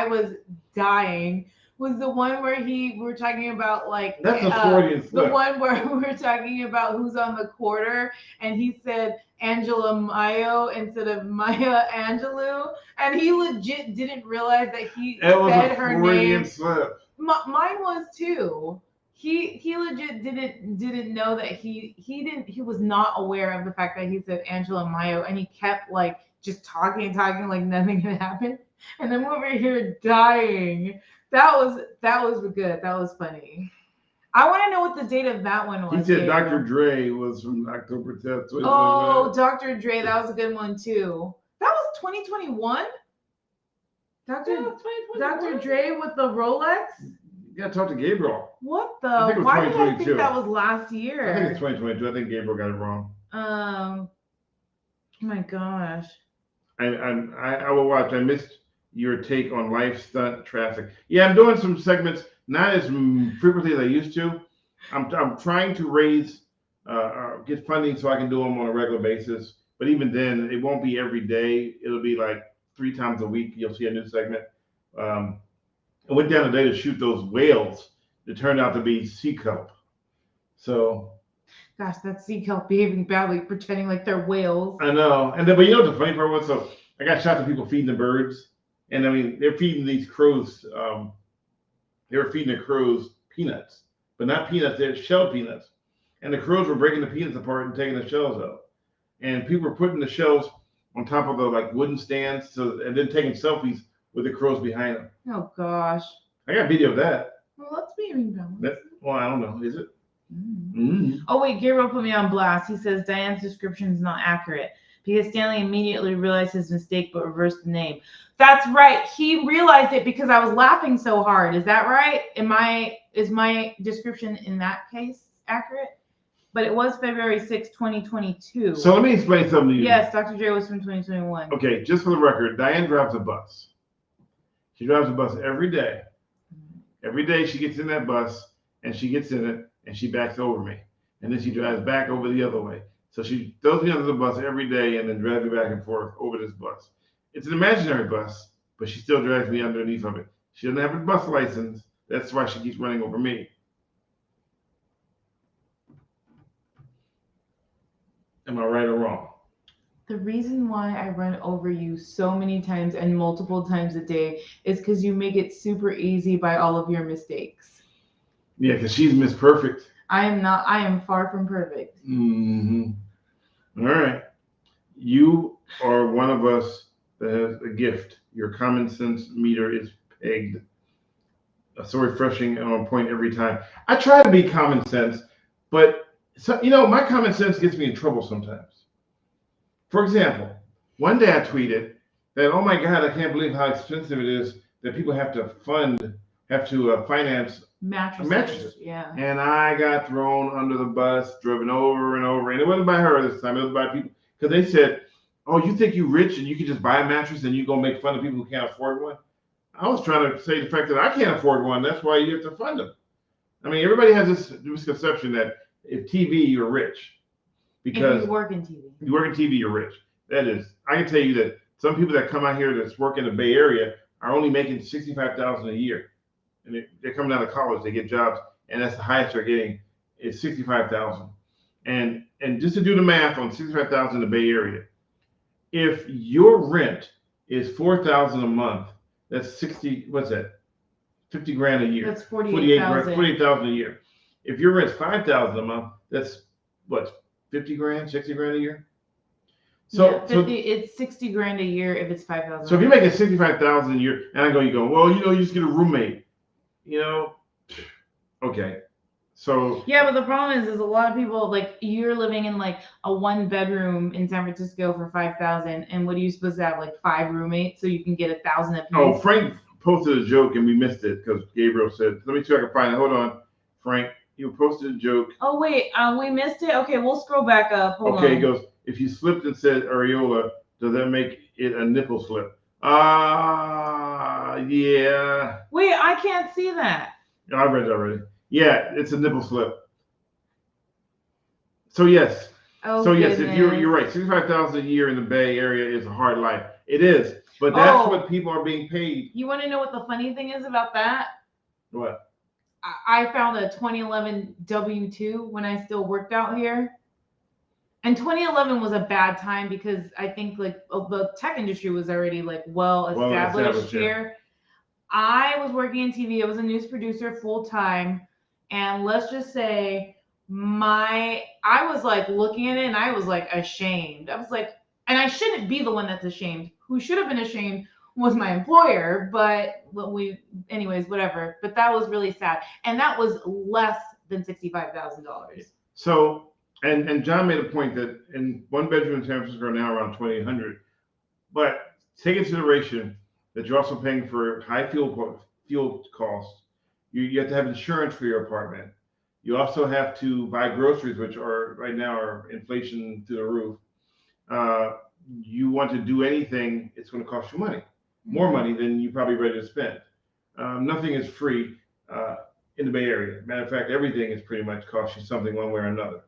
was dying, was the one where we were talking about that's a Freudian slip. The one where we were talking about who's on the quarter, and he said Angela Mayo instead of Maya Angelou, and he legit didn't realize that he said her name. Slip. Mine was too. He legit didn't know that he was not aware of the fact that he said Angela Mayo, and he kept just talking like nothing had happened, and I'm over here dying. That was good. That was funny. I want to know what the date of that one was. He said Dr. Dre was from October 10th. Oh, Dr. Dre, that was a good one too. That was 2021. Dr. Dre with the Rolex. You gotta talk to Gabriel. What the? Why did I think that was last I year? think it's 2022. I think Gabriel got it wrong. Oh my gosh. I will watch. I missed your take on life stunt traffic. Yeah, I'm doing some segments, not as frequently as I used to. I'm trying to get funding so I can do them on a regular basis. But even then, it won't be every day. It'll be like 3 times a week. You'll see a new segment. I went down today to shoot those whales. It turned out to be sea kelp. So. Gosh, that's sea kelp behaving badly, pretending like they're whales. I know. But you know what the funny part was? So I got shots of people feeding the birds. And I mean, they're feeding these crows. They were feeding the crows peanuts. But not peanuts, they're shelled peanuts. And the crows were breaking the peanuts apart and taking the shells out. And people were putting the shells on top of the wooden stands, and then taking selfies with the crows behind them. Oh gosh. I got video of that. Well, that's behaving badly. Well, I don't know. Is it? Oh wait, Gabriel put me on blast. He says Diane's description is not accurate because Stanley immediately realized his mistake but reversed the name. That's right. He realized it because I was laughing so hard. Is that right? Is my description in that case accurate? But it was February 6, 2022. So let me explain something to you. Yes, Dr. Dre was from 2021. Okay, just for the record, Diane drives a bus. She drives a bus every day. Every day she gets in that bus and she gets in it and she backs over me. And then she drives back over the other way. So she throws me under the bus every day and then drives me back and forth over this bus. It's an imaginary bus, but she still drags me underneath of it. She doesn't have a bus license. That's why she keeps running over me. Am I right or wrong? The reason why I run over you so many times and multiple times a day is because you make it super easy by all of your mistakes. Yeah, because she's Miss Perfect. I am not. I am far from perfect. Mm-hmm. All right. You are one of us that has a gift. Your common sense meter is pegged. so refreshing and on point every time. I try to be common sense, but my common sense gets me in trouble sometimes. For example, one day I tweeted that, oh my God, I can't believe how expensive it is that people have to finance mattresses. Yeah. And I got thrown under the bus, driven over and over. And it wasn't by her this time, it was by people. Because they said, oh, you think you're rich and you can just buy a mattress and you go make fun of people who can't afford one? I was trying to say the fact that I can't afford one. That's why you have to fund them. I mean, everybody has this misconception that if TV, you're rich. Because if you work in TV. You work in TV, you're rich. That is, I can tell you that some people that come out here that's work in the Bay Area are only making $65,000 a year. And they're coming out of college, they get jobs, and that's the highest they're getting is $65,000. And just to do the math on $65,000 in the Bay Area, if your rent is $4,000 a month, that's 60. What's that? 50 grand a year. That's 48,000 a year. If your rent's $5,000 a month, that's what, 50 grand, 60 grand a year. So, yeah, it's 60 grand a year if it's 5,000. So if you're making 65,000 a year, and you go, well, you just get a roommate, okay. So yeah, but the problem is a lot of people, like, you're living in like a 1-bedroom in San Francisco for 5,000, and what are you supposed to have, like 5 roommates so you can get 1,000 apiece? Oh, Frank posted a joke and we missed it because Gabriel said, let me see if I can find it. Hold on, Frank, you posted a joke. Oh wait, we missed it. Okay, we'll scroll back up. Hold on. He goes, if you slipped and said areola, does that make it a nipple slip? Yeah. Wait, I can't see that. No, I read it already. Yeah, it's a nipple slip. So yes. Oh, so yes, goodness. if you're right, 65,000 a year in the Bay Area is a hard life. It is, but that's what people are being paid. You want to know what the funny thing is about that? What? I found a 2011 W-2 when I still worked out here. And 2011 was a bad time because I think like the tech industry was already like well established here. I was working in TV. I was a news producer full time. And let's just say I was like looking at it and I was like ashamed. I was like, and I shouldn't be the one that's ashamed. Who should have been ashamed was my employer, but anyways, whatever. But that was really sad. And that was less than $65,000. So, and John made a point that in 1 bedroom in San Francisco are now around $2,800, but take into consideration that you're also paying for high fuel costs. You have to have insurance for your apartment. You also have to buy groceries, which are right now are inflation through the roof. You want to do anything, it's going to cost you money. More money than you're probably ready to spend. Nothing is free in the Bay Area. Matter of fact, everything is pretty much cost you something one way or another.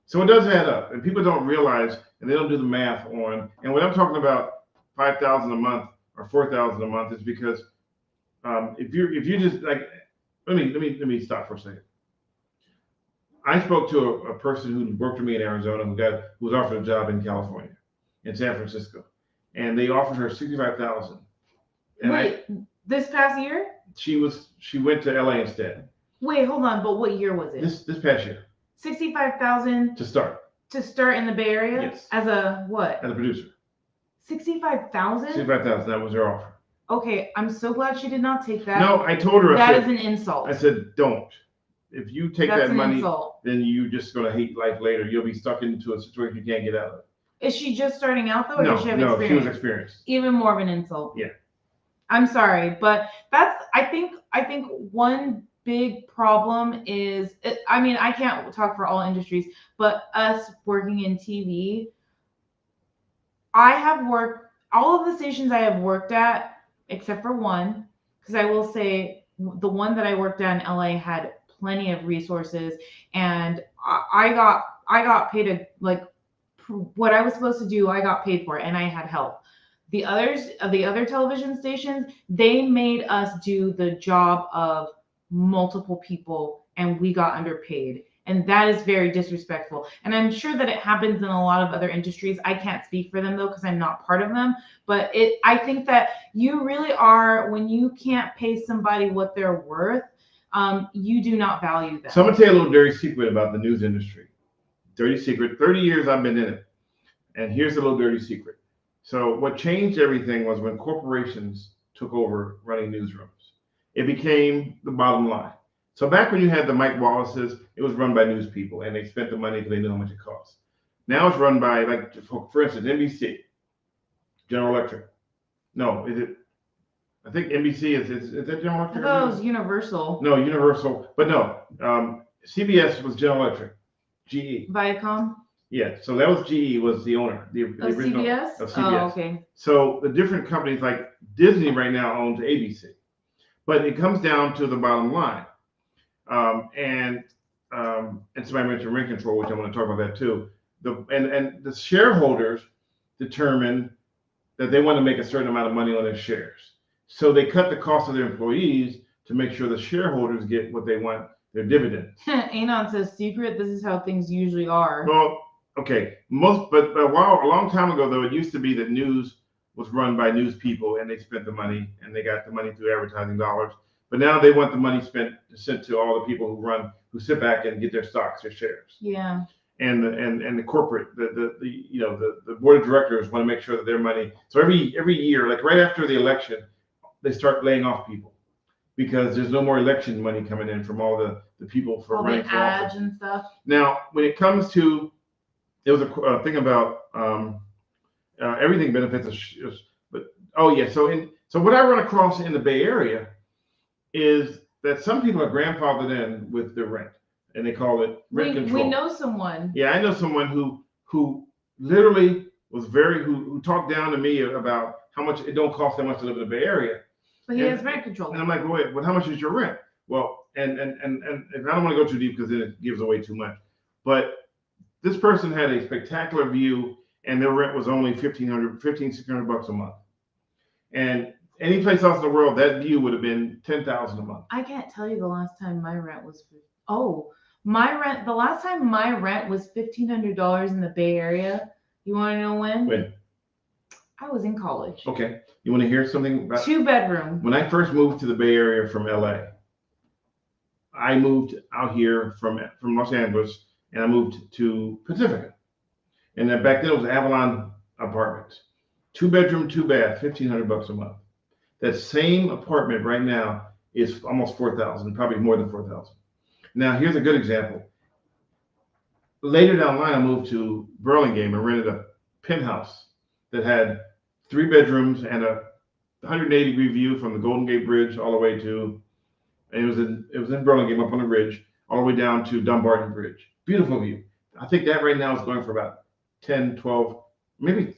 So it does add up, and people don't realize, and they don't do the math on. And when I'm talking about $5,000 a month or $4,000 a month, is because if you just like, let me stop for a second. I spoke to a person who worked for me in Arizona who was offered a job in California, in San Francisco, and they offered her $65,000. Wait, this past year? She went to LA instead. Wait, hold on, but what year was it? This past year. $65,000 to start. To start in the Bay Area? Yes. As a what? As a producer. $65,000? $65,000. That was her offer. Okay, I'm so glad she did not take that. No, I told her. That is an insult. I said, don't. If you take that money, insult. Then you're just gonna hate life later. You'll be stuck into a situation you can't get out of. Is she just starting out though, or does she have experience? No, she was experienced. Even more of an insult. Yeah. I'm sorry, but I think one big problem is, I can't talk for all industries, but us working in TV, all of the stations I have worked at, except for one, because I will say the one that I worked at in LA had plenty of resources, and I got paid what I was supposed to do, I got paid for it, and I had help. The other television stations, they made us do the job of multiple people, and we got underpaid. And that is very disrespectful. And I'm sure that it happens in a lot of other industries. I can't speak for them though, because I'm not part of them. But I think that you really are, when you can't pay somebody what they're worth, you do not value them. So I'm gonna tell you a little dirty secret about the news industry. Dirty secret. 30 years I've been in it. And here's a little dirty secret. So what changed everything was when corporations took over running newsrooms. it became the bottom line. So back when you had the Mike Wallaces, it was run by news people, and they spent the money because they knew how much it cost. Now it's run by, like, for instance, NBC, General Electric. No, is it? I think NBC is that General I Electric? thought it was Universal. No, Universal, but no. CBS was General Electric, GE. Viacom. Yeah, so that was GE was the owner, the original CBS? of CBS. Oh, okay. So the different companies like Disney right now owns ABC, but it comes down to the bottom line. And somebody mentioned rent control, which I want to talk about that too. And the shareholders determine that they want to make a certain amount of money on their shares, so they cut the cost of their employees to make sure the shareholders get what they want, their dividends. Anon says secret. This is how things usually are. Well, okay, but a long time ago though, it used to be that news was run by news people, and they spent the money, and they got the money through advertising dollars. But now they want the money sent to all the people who sit back and get their stocks, their shares. Yeah. And the corporate, the board of directors want to make sure that their money. So every year, like right after the election, they start laying off people because there's no more election money coming in from all the people for all running the for ads office. and stuff. Now, when it comes to, there was a thing about everything benefits, so what I run across in the Bay Area is that some people are grandfathered in with their rent, and they call it rent control. We know someone. Yeah, I know someone who literally was who talked down to me about how much it don't cost that much to live in the Bay Area. But he has rent control. And I'm like, wait, but how much is your rent? Well, and I don't want to go too deep because then it gives away too much. But this person had a spectacular view, and their rent was only $1,600 a month. And any place else in the world, that view would have been $10,000 a month. I can't tell you the last time my rent was. The last time my rent was $1,500 in the Bay Area. You want to know when? When? I was in college. Okay. You want to hear something about 2-bedroom? When I first moved to the Bay Area from LA, I moved out here from Los Angeles, and I moved to Pacifica. And then back then it was Avalon Apartments. 2-bedroom, 2-bath, $1,500 a month. That same apartment right now is almost $4,000, probably more than $4,000. Now, here's a good example. Later down the line, I moved to Burlingame and rented a penthouse that had 3 bedrooms and a 180-degree view from the Golden Gate Bridge all the way to, and it was in Burlingame up on the ridge, all the way down to Dumbarton Bridge. Beautiful view. I think that right now is going for about 10, 12, maybe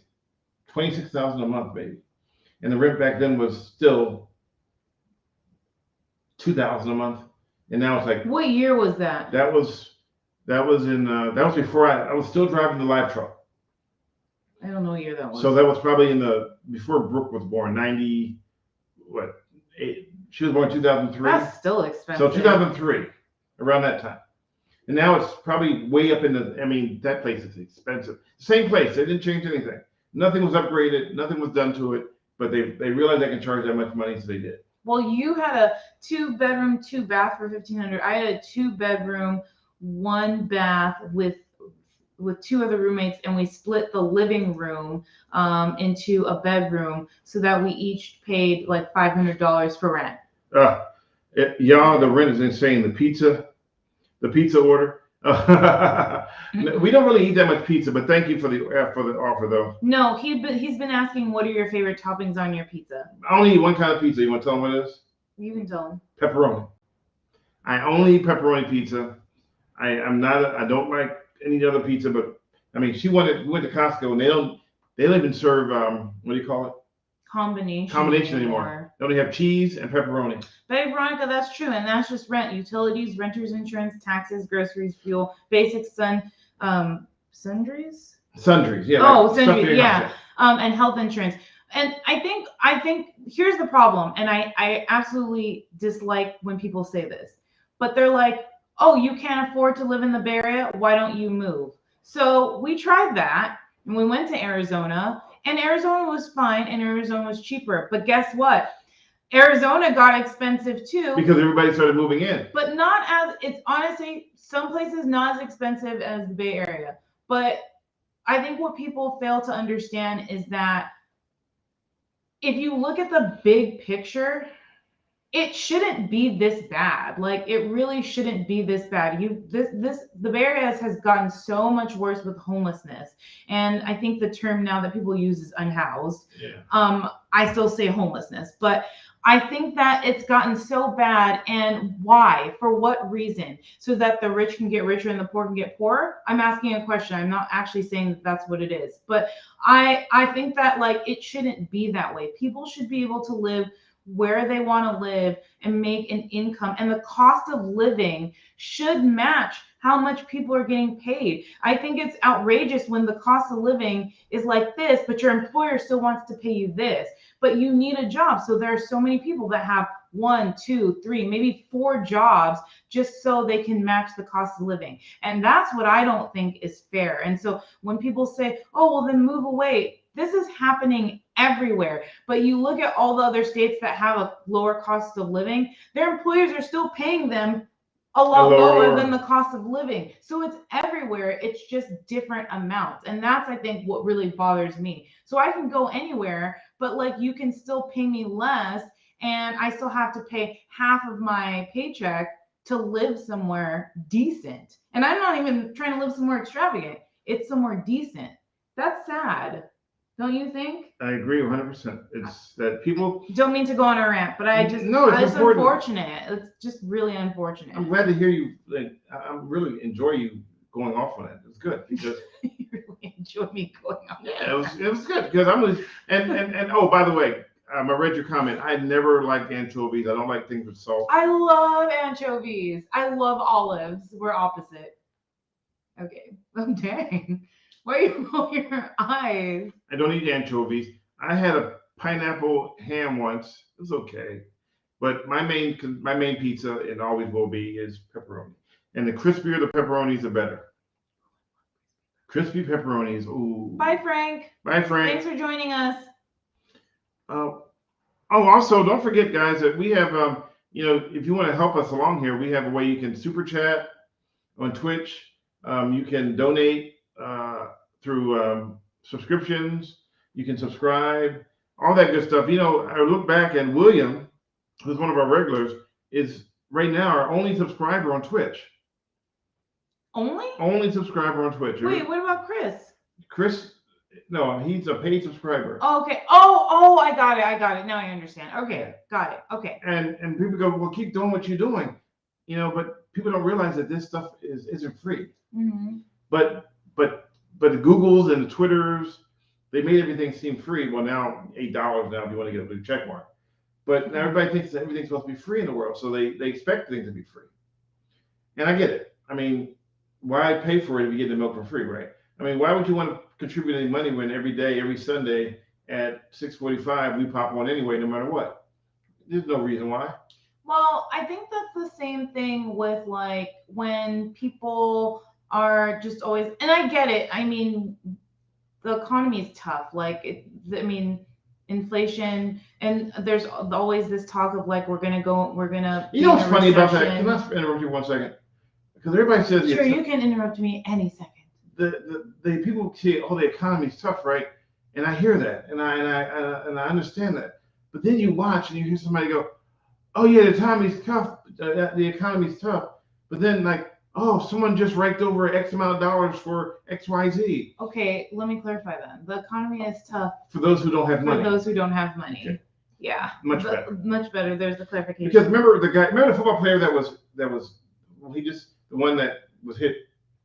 $26,000 a month, maybe. And the rent back then was still $2,000 a month, and now it's like. What year was that? That was before I was still driving the live truck. I don't know what year that was. So that was probably before Brooke was born, 90, she was born in 2003. That's still expensive. So 2003, around that time. And now it's probably way up that place is expensive. Same place, they didn't change anything. Nothing was upgraded, nothing was done to it, but they realized they can charge that much money, so they did. Well, you had a 2-bedroom, 2-bath for $1,500. I had a 2-bedroom, 1-bath with 2 other roommates, and we split the living room into a bedroom so that we each paid like $500 for rent. The rent is insane. The pizza order. We don't really eat that much pizza, but thank you for the offer, though. No, he's been asking, what are your favorite toppings on your pizza? I only eat one kind of pizza. You want to tell him what it is? You can tell him. Pepperoni. I only eat pepperoni pizza. I don't like any other pizza, but we went to Costco, and they don't even serve what do you call it? Combination anymore. They only have cheese and pepperoni. But Veronica, that's true, and that's just rent, utilities, renter's insurance, taxes, groceries, fuel, basic sundries. Sundries, yeah. Oh, sundries, yeah. And health insurance. And I think here's the problem, and I absolutely dislike when people say this, but they're like, oh, you can't afford to live in the Bay Area, why don't you move? So we tried that, and we went to Arizona, and Arizona was fine, and Arizona was cheaper. But guess what? Arizona got expensive too. Because everybody started moving in. But it's honestly, some places not as expensive as the Bay Area. But I think what people fail to understand is that if you look at the big picture, it shouldn't be this bad. Like, it really shouldn't be this bad. The Bay Area has gotten so much worse with homelessness, and I think the term now that people use is unhoused. Yeah. I still say homelessness, but I think that it's gotten so bad. And why? For what reason? So that the rich can get richer and the poor can get poorer? I'm asking a question. I'm not actually saying that that's what it is, but I think that, like, it shouldn't be that way. People should be able to live where they want to live and make an income, and the cost of living should match how much people are getting paid. I think it's outrageous when the cost of living is like this, but your employer still wants to pay you this, but you need a job. So there are so many people that have 1, 2, 3, maybe 4 jobs just so they can match the cost of living. And that's what I don't think is fair. And so when people say, oh, well, then move away, this is happening everywhere. But you look at all the other states that have a lower cost of living, their employers are still paying them a lot lower than the cost of living. So it's everywhere. It's just different amounts. And that's, I think, what really bothers me. So I can go anywhere, but like, you can still pay me less, and I still have to pay half of my paycheck to live somewhere decent. And I'm not even trying to live somewhere extravagant. It's somewhere decent. That's sad. Don't you think? I agree 100%. It's that people don't mean to go on a rant, but I just no, it's unfortunate. It's just really unfortunate. I'm glad to hear you. Like, I really enjoy you going off on it. It's good because you really enjoy me going on. Yeah, it was good because and oh, by the way, I read your comment. I never liked anchovies. I don't like things with salt. I love anchovies. I love olives. We're opposite. Okay. Oh, dang. Why are you rolling your eyes? I don't eat anchovies. I had a pineapple ham once. It was okay, but my main pizza, and always will be, is pepperoni. And the crispier the pepperonis, the better. Crispy pepperonis. Ooh. Bye, Frank. Bye, Frank. Thanks for joining us. Also, don't forget, guys, that we have, if you want to help us along here, we have a way you can super chat on Twitch. You can donate through subscriptions. You can subscribe, all that good stuff. I look back, and William, who's one of our regulars, is right now our only subscriber on Twitch. Only subscriber on Twitch. Wait, what about Chris? Chris, no, he's a paid subscriber. Oh, okay. Oh, I got it. Now I understand. Okay, got it. Okay. And people go, well, keep doing what you're doing, but people don't realize that this stuff isn't free. Mm-hmm. But the Googles and the Twitters, they made everything seem free. Well, now $8 now if you want to get a blue check mark. But now everybody thinks that everything's supposed to be free in the world, so they expect things to be free. And I get it. I mean, why pay for it if you get the milk for free, right? I mean, why would you want to contribute any money when every day, every Sunday at 6:45 we pop on anyway, no matter what? There's no reason why. Well, I think that's the same thing with, like, when people are just always, and I get it. I mean, the economy is tough. Like, inflation, and there's always this talk of, like, we're gonna. You know what's funny about that? Can I interrupt you 1 second? Because everybody says sure, you can interrupt me any second. The people say, oh, the economy's tough, right? And I hear that, and I understand that. But then you watch and you hear somebody go, oh yeah, the economy's tough. The economy's tough. But then, like, oh, someone just raked over X amount of dollars for XYZ. Okay, let me clarify then. The economy is tough for those who don't have money. For those who don't have money. Okay. Yeah. Much better. Much better. There's the clarification. Because remember the football player that was the one that was hit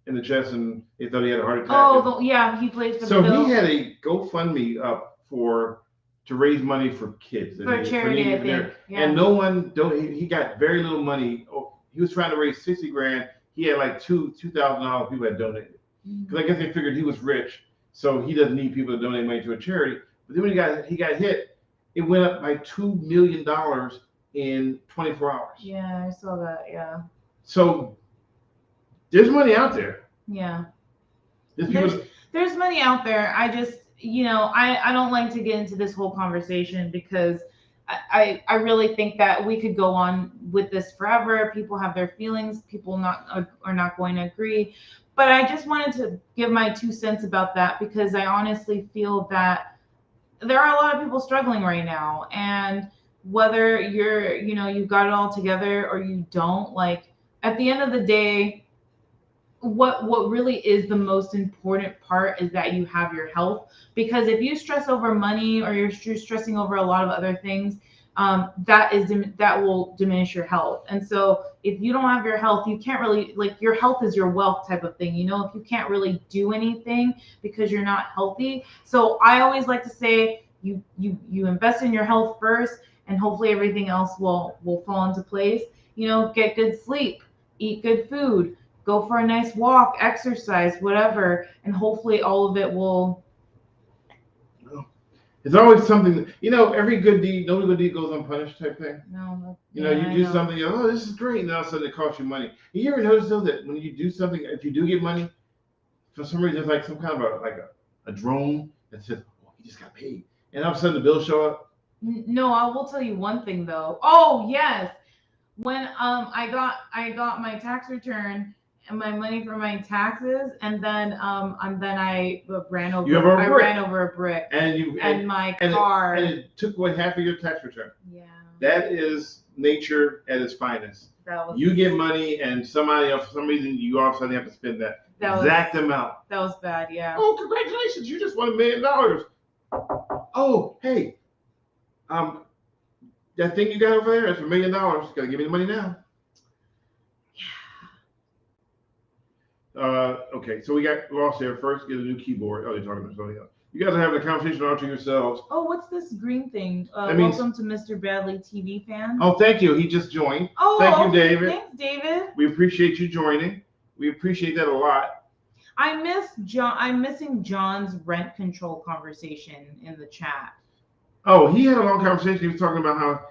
in the chest and they thought he had a heart attack. Oh, yeah, he plays for the Bills. So he had a GoFundMe up to raise money for kids. For charity, I think. Yeah. And he got very little money. He was trying to raise $60,000. He had like $2,000 people had donated. Because I guess they figured he was rich, so he doesn't need people to donate money to a charity. But then when he got hit, it went up by $2 million in 24 hours. Yeah, I saw that. Yeah. So there's money out there. Yeah. There's money out there. I just, I don't like to get into this whole conversation because I really think that we could go on with this forever. People have their feelings. People are not going to agree. But I just wanted to give my 2 cents about that because I honestly feel that there are a lot of people struggling right now. And whether you've got it all together or you don't, like at the end of the day, what really is the most important part is that you have your health. Because if you stress over money or you're stressing over a lot of other things, that will diminish your health. And so if you don't have your health, you can't really, like, your health is your wealth type of thing. If you can't really do anything because you're not healthy. So I always like to say you invest in your health first, and hopefully everything else will fall into place. Get good sleep, eat good food, go for a nice walk, exercise, whatever, and hopefully all of it will. It's always something, every good deed, no good deed goes unpunished type thing. No. You do something, this is great, and all of a sudden it costs you money. You ever notice though that when you do something, if you do get money, for some reason there's like some kind of a drone that says, oh, you just got paid, and all of a sudden the bills show up. No, I will tell you one thing though. Oh yes, when I got my tax return and my money for my taxes, and then I ran over a brick. And my car. And it took away half of your tax return. Yeah. That is nature at its finest. You get money, and somebody else, for some reason, you all of a sudden have to spend that exact amount. That was bad, yeah. Oh, congratulations! You just won $1 million. Oh, hey, that thing you got over there, that's $1 million. You gotta give me the money now. Okay, so we got lost there. First, get a new keyboard. Oh, they're talking about something else. You guys are having a conversation all to yourselves. Oh, what's this green thing? Welcome to Mr. Badley TV fan. Oh, thank you. He just joined. Oh, thank you, David. Thanks, David. We appreciate you joining. We appreciate that a lot. I'm missing John's rent control conversation in the chat. Oh, he had a long conversation. He was talking about how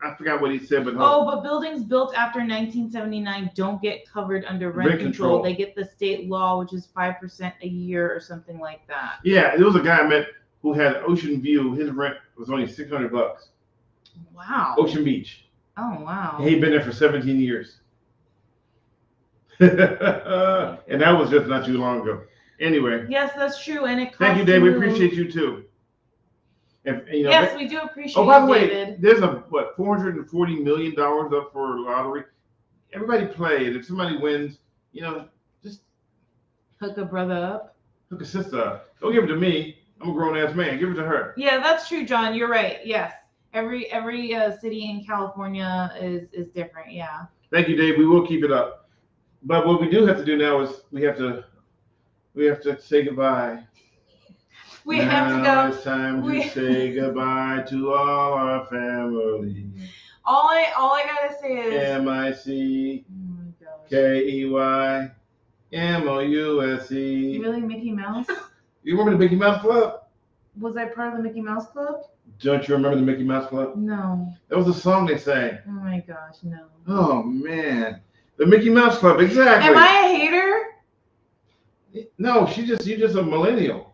I forgot what he said, but but buildings built after 1979 don't get covered under rent control. They get the state law, which is 5% a year or something like that. Yeah, there was a guy I met who had ocean view. His rent was only $600. Wow. Ocean Beach. Oh wow. He'd been there for 17 years. And that was just not too long ago. Anyway. Yes, that's true, and it costs. Thank you, Dave. We appreciate you too. Yes, we do appreciate by the David. way, there's $440 million up for lottery. Everybody play it. If somebody wins, just hook a brother up. Hook a sister up. Don't give it to me. I'm a grown ass man. Give it to her. Yeah, that's true, John. You're right. Yes, every city in California is different. Yeah. Thank you, Dave. We will keep it up. But what we do have to do now is we have to say goodbye. We have to go. It's time to say goodbye to all our family. All I gotta say is MICKEYMOUSE. Really, Mickey Mouse? You remember the Mickey Mouse Club? Was I part of the Mickey Mouse Club? Don't you remember the Mickey Mouse Club? No. That was a song they sang. Oh my gosh, no. Oh man, the Mickey Mouse Club, exactly. Am I a hater? No, you're just a millennial.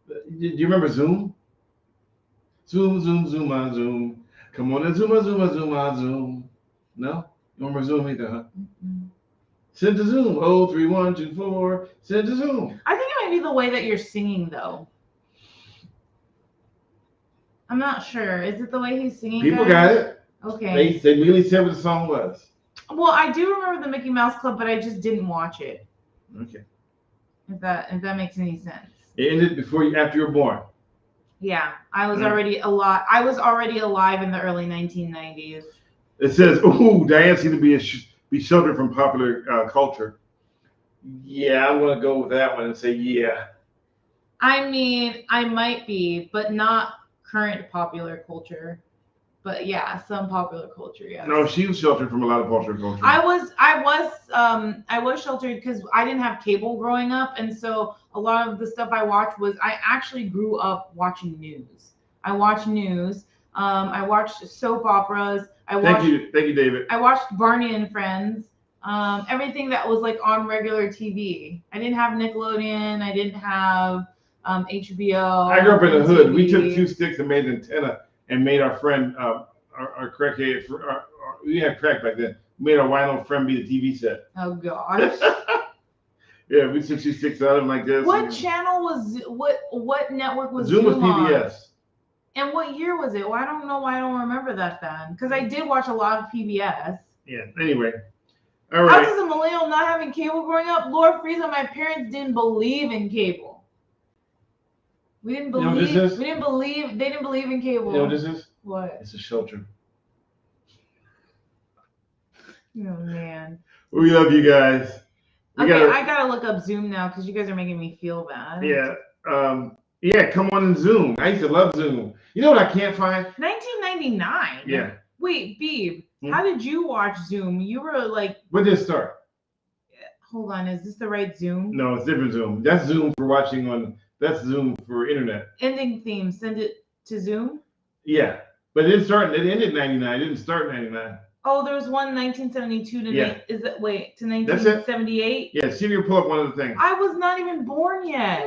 Do you remember Zoom? Zoom, zoom, zoom on Zoom. Come on and zoom on Zoom. No? You remember Zoom either, huh? Mm-mm. Send to Zoom. 03124. Send to Zoom. I think it might be the way that you're singing, though. I'm not sure. Is it the way he's singing? People got it. Okay. They really said what the song was. Well, I do remember the Mickey Mouse Club, but I just didn't watch it. Okay. If that makes any sense. It ended after you were born. Yeah, I was already alive. I was already alive in the early 1990s. It says, "Ooh, Diane seemed to be sheltered from popular culture." Yeah, I'm gonna go with that one and say yeah. I mean, I might be, but not current popular culture. But yeah, some popular culture. Yeah. No, she was sheltered from a lot of popular culture. I was sheltered because I didn't have cable growing up, and so a lot of the stuff I watched I actually grew up watching news. I watched news. I watched soap operas. Thank you, David. I watched Barney and Friends. Everything that was like on regular TV. I didn't have Nickelodeon. I didn't have HBO. I grew up in the hood. We took 2 sticks and made an antenna and made our friend, our crackhead, we had crack back then. We made our white old friend be the TV set. Oh gosh. Yeah, we took 2 sticks out of him like this. What channel was what network was Zoom? Was PBS. On? And what year was it? Well, I don't know why I don't remember that then. Because I did watch a lot of PBS. Yeah. Anyway. All How right. does a millennial not having cable growing up? Lord Frieza, my parents didn't believe in cable. We didn't You know what believe. this is? We didn't believe. They didn't believe in cable. You know what this is? What? It's a shelter. Oh man. We love you guys. I gotta look up Zoom now because you guys are making me feel bad. Yeah. Yeah. Come on and Zoom. I used to love Zoom. You know what I can't find? 1999. Yeah. Wait, Beeb. How did you watch Zoom? You were like. When did it start? Hold on. Is this the right Zoom? No, it's different Zoom. That's Zoom for watching on. That's Zoom for internet. Ending theme. Send it to Zoom. Yeah, but it didn't start. It ended 99. It didn't start 99. Oh, there was one 1972 to Yeah. Is it wait to 1978? Yeah, see if you pull up one of the things. I was not even born yet.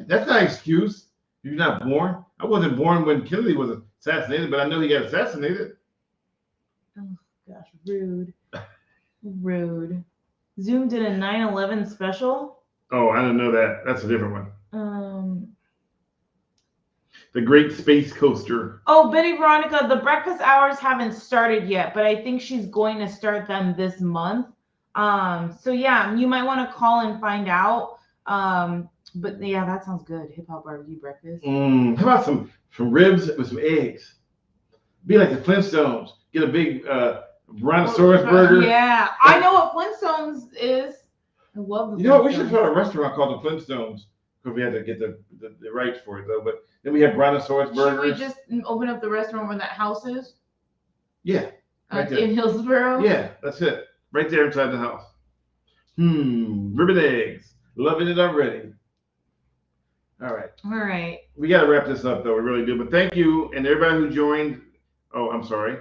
That's not an excuse. You're not born. I wasn't born when Kennedy was assassinated, but I know he got assassinated. Oh gosh, rude. Rude. Zoom did a 9/11 special. Oh, I didn't know that. That's a different one. The Great Space Coaster. Oh, Betty Veronica, the breakfast hours haven't started yet, but I think she's going to start them this month. So yeah, you might want to call and find out. But yeah, that sounds good. Hip hop barbecue breakfast. How about some ribs with some eggs? Be like the Flintstones. Get a big brontosaurus burger. Yeah, I know what Flintstones is. I love the. You know what? We should start a restaurant called the Flintstones because we had to get the rights for it though. But then we have brontosaurus burgers. Should we just open up the restaurant where that house is? Yeah, right there. In Hillsborough. Yeah, that's it. Right there inside the house. Ribbon eggs. Loving it already. All right. All right. We got to wrap this up, though. We really do. But thank you. And everybody who joined. Oh, I'm sorry.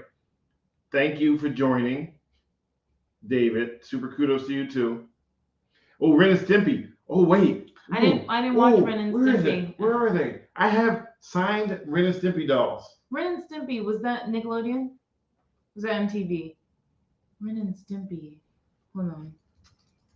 Thank you for joining, David. Super kudos to you, too. Oh, Ren and Stimpy. Oh, wait. I didn't watch Ren and Stimpy. Where are they? I have signed Ren and Stimpy dolls. Ren and Stimpy, was that Nickelodeon? Was that MTV? Ren and Stimpy. Hold on.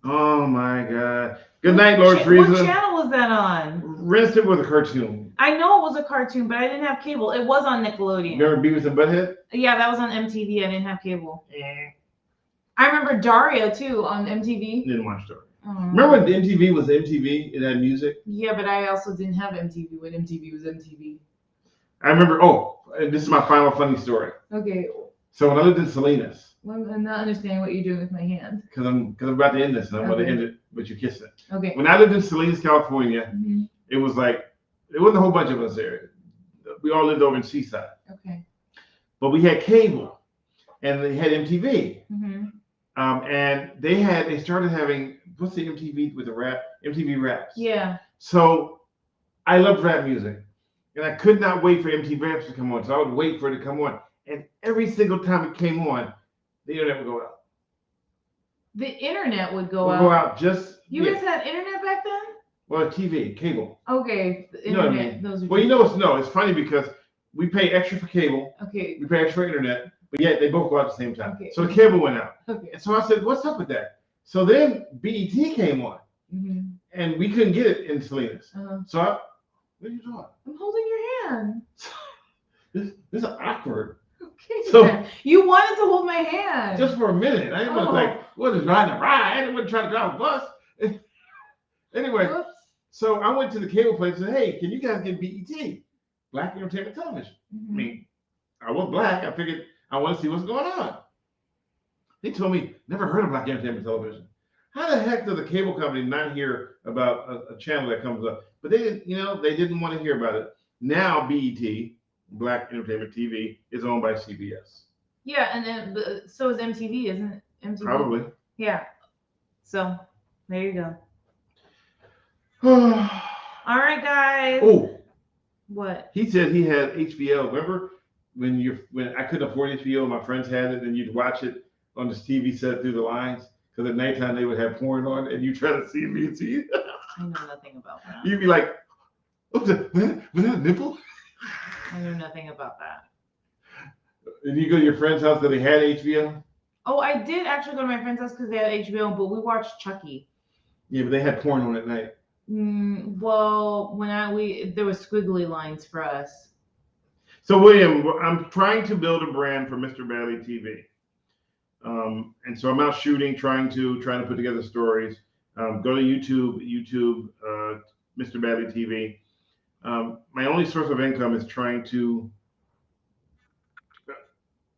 Oh, my God. Good night, Lord Frieza. What channel was that on? Ren and Stimpy was a cartoon. I know it was a cartoon, but I didn't have cable. It was on Nickelodeon. Remember Beavis and Butthead? Yeah, that was on MTV. I didn't have cable. Yeah. I remember Daria, too, on MTV. Didn't watch Daria. Remember when MTV was MTV? It had music? Yeah, but I also didn't have MTV when MTV was MTV. I remember, this is my final funny story. Okay. So when I lived in Salinas. Well, I'm not understanding what you're doing with my hand. Because I'm about to end this, and I'm going to end it, but you kiss it. Okay. When I lived in Salinas, California, it was like, there wasn't a whole bunch of us there. We all lived over in Seaside. Okay. But we had cable, and they had MTV. And they started having, what's the MTV with the rap? MTV Raps. Yeah. So I loved rap music, and I could not wait for MTV Raps to come on. So I would wait for it to come on. And every single time it came on, the internet would go out. The internet would go out. Go out just. You guys had internet back then? Well, TV, cable. Okay, the You know what I internet. mean? Those are. Well, it's funny because we pay extra for cable. Okay. We pay extra for internet, but yet they both go out at the same time. Okay. So the cable went out. Okay. And so I said, "What's up with that?" So then BET came on, and we couldn't get it in Salinas. So what are you doing? I'm holding your hand. This is awkward. Okay. So you wanted to hold my hand. just for a minute. I didn't want to what is riding a ride? I didn't want to try to drive a bus. Anyway, Whoops. so I went to the cable place and said, "Hey, can you guys get BET, Black Entertainment Television?" I mean, I was black. I figured I want to see what's going on. They told me, "Never heard of Black Entertainment Television." How the heck does the cable company not hear about a channel that comes up? But they didn't, they didn't want to hear about it. Now BET, Black Entertainment TV, is owned by CBS. Yeah, and then so is MTV, isn't it? MTV. Probably. Yeah. So there you go. All right, guys. Oh. What? He said he had HBO. Remember when I couldn't afford HBO, my friends had it, and you'd watch it on this TV set through the lines because at nighttime they would have porn on, and you try to see BET. I know nothing about that. You'd be like, was that a nipple? I know nothing about that. And you go to your friend's house that they had HBO? Oh, I did actually go to my friend's house because they had HBO, but we watched Chucky. Yeah, but they had porn on at night. Well, when there was squiggly lines for us. So William, I'm trying to build a brand for Mr. Badley TV. And so I'm out shooting, trying to put together stories. Go to YouTube, Mr. Badley TV. My only source of income is trying to.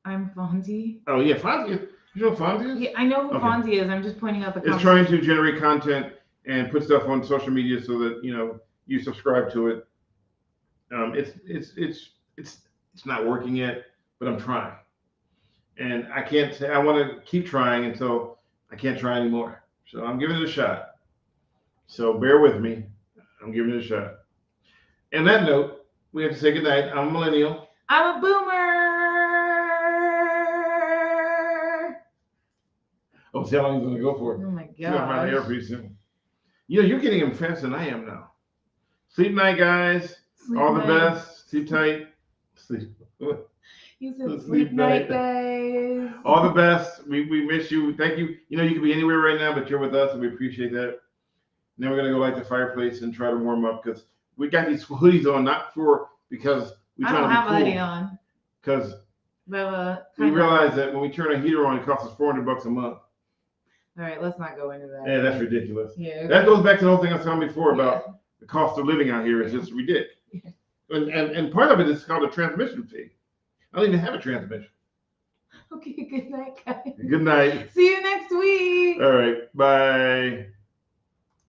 I'm Fonzie. Oh yeah, Fonzie. You know what Fonzie is? Yeah, I know who Okay. Fonzie is. I'm just pointing out the. It's trying to generate content and put stuff on social media so that you subscribe to it. It's not working yet, but I'm trying. And I can't say I want to keep trying until I can't try anymore. So I'm giving it a shot. So bear with me. I'm giving it a shot. And that note, we have to say goodnight. I'm a millennial. I'm a boomer. Oh, see how long he's going to go for. Oh my He's going to find god. out pretty soon. You're getting him faster than I am now. Sleep night, guys. All the best. Sleep tight. Sleep. You said sleep night, guys. All the best. We miss you. Thank you. You could be anywhere right now, but you're with us, and we appreciate that. Now we're gonna go light the fireplace and try to warm up because we got these hoodies on, because we I try to don't be have a cool. hoodie on. Because We realize that when we turn a heater on, it costs us $400 a month. All right, let's not go into that. Yeah, that's ridiculous. Yeah. That goes back to the whole thing I was telling before about the cost of living out here is just ridiculous. Yeah. And part of it is called a transmission fee. I don't even have a transmission. Okay, good night, guys. Good night. See you next week. All right. Bye.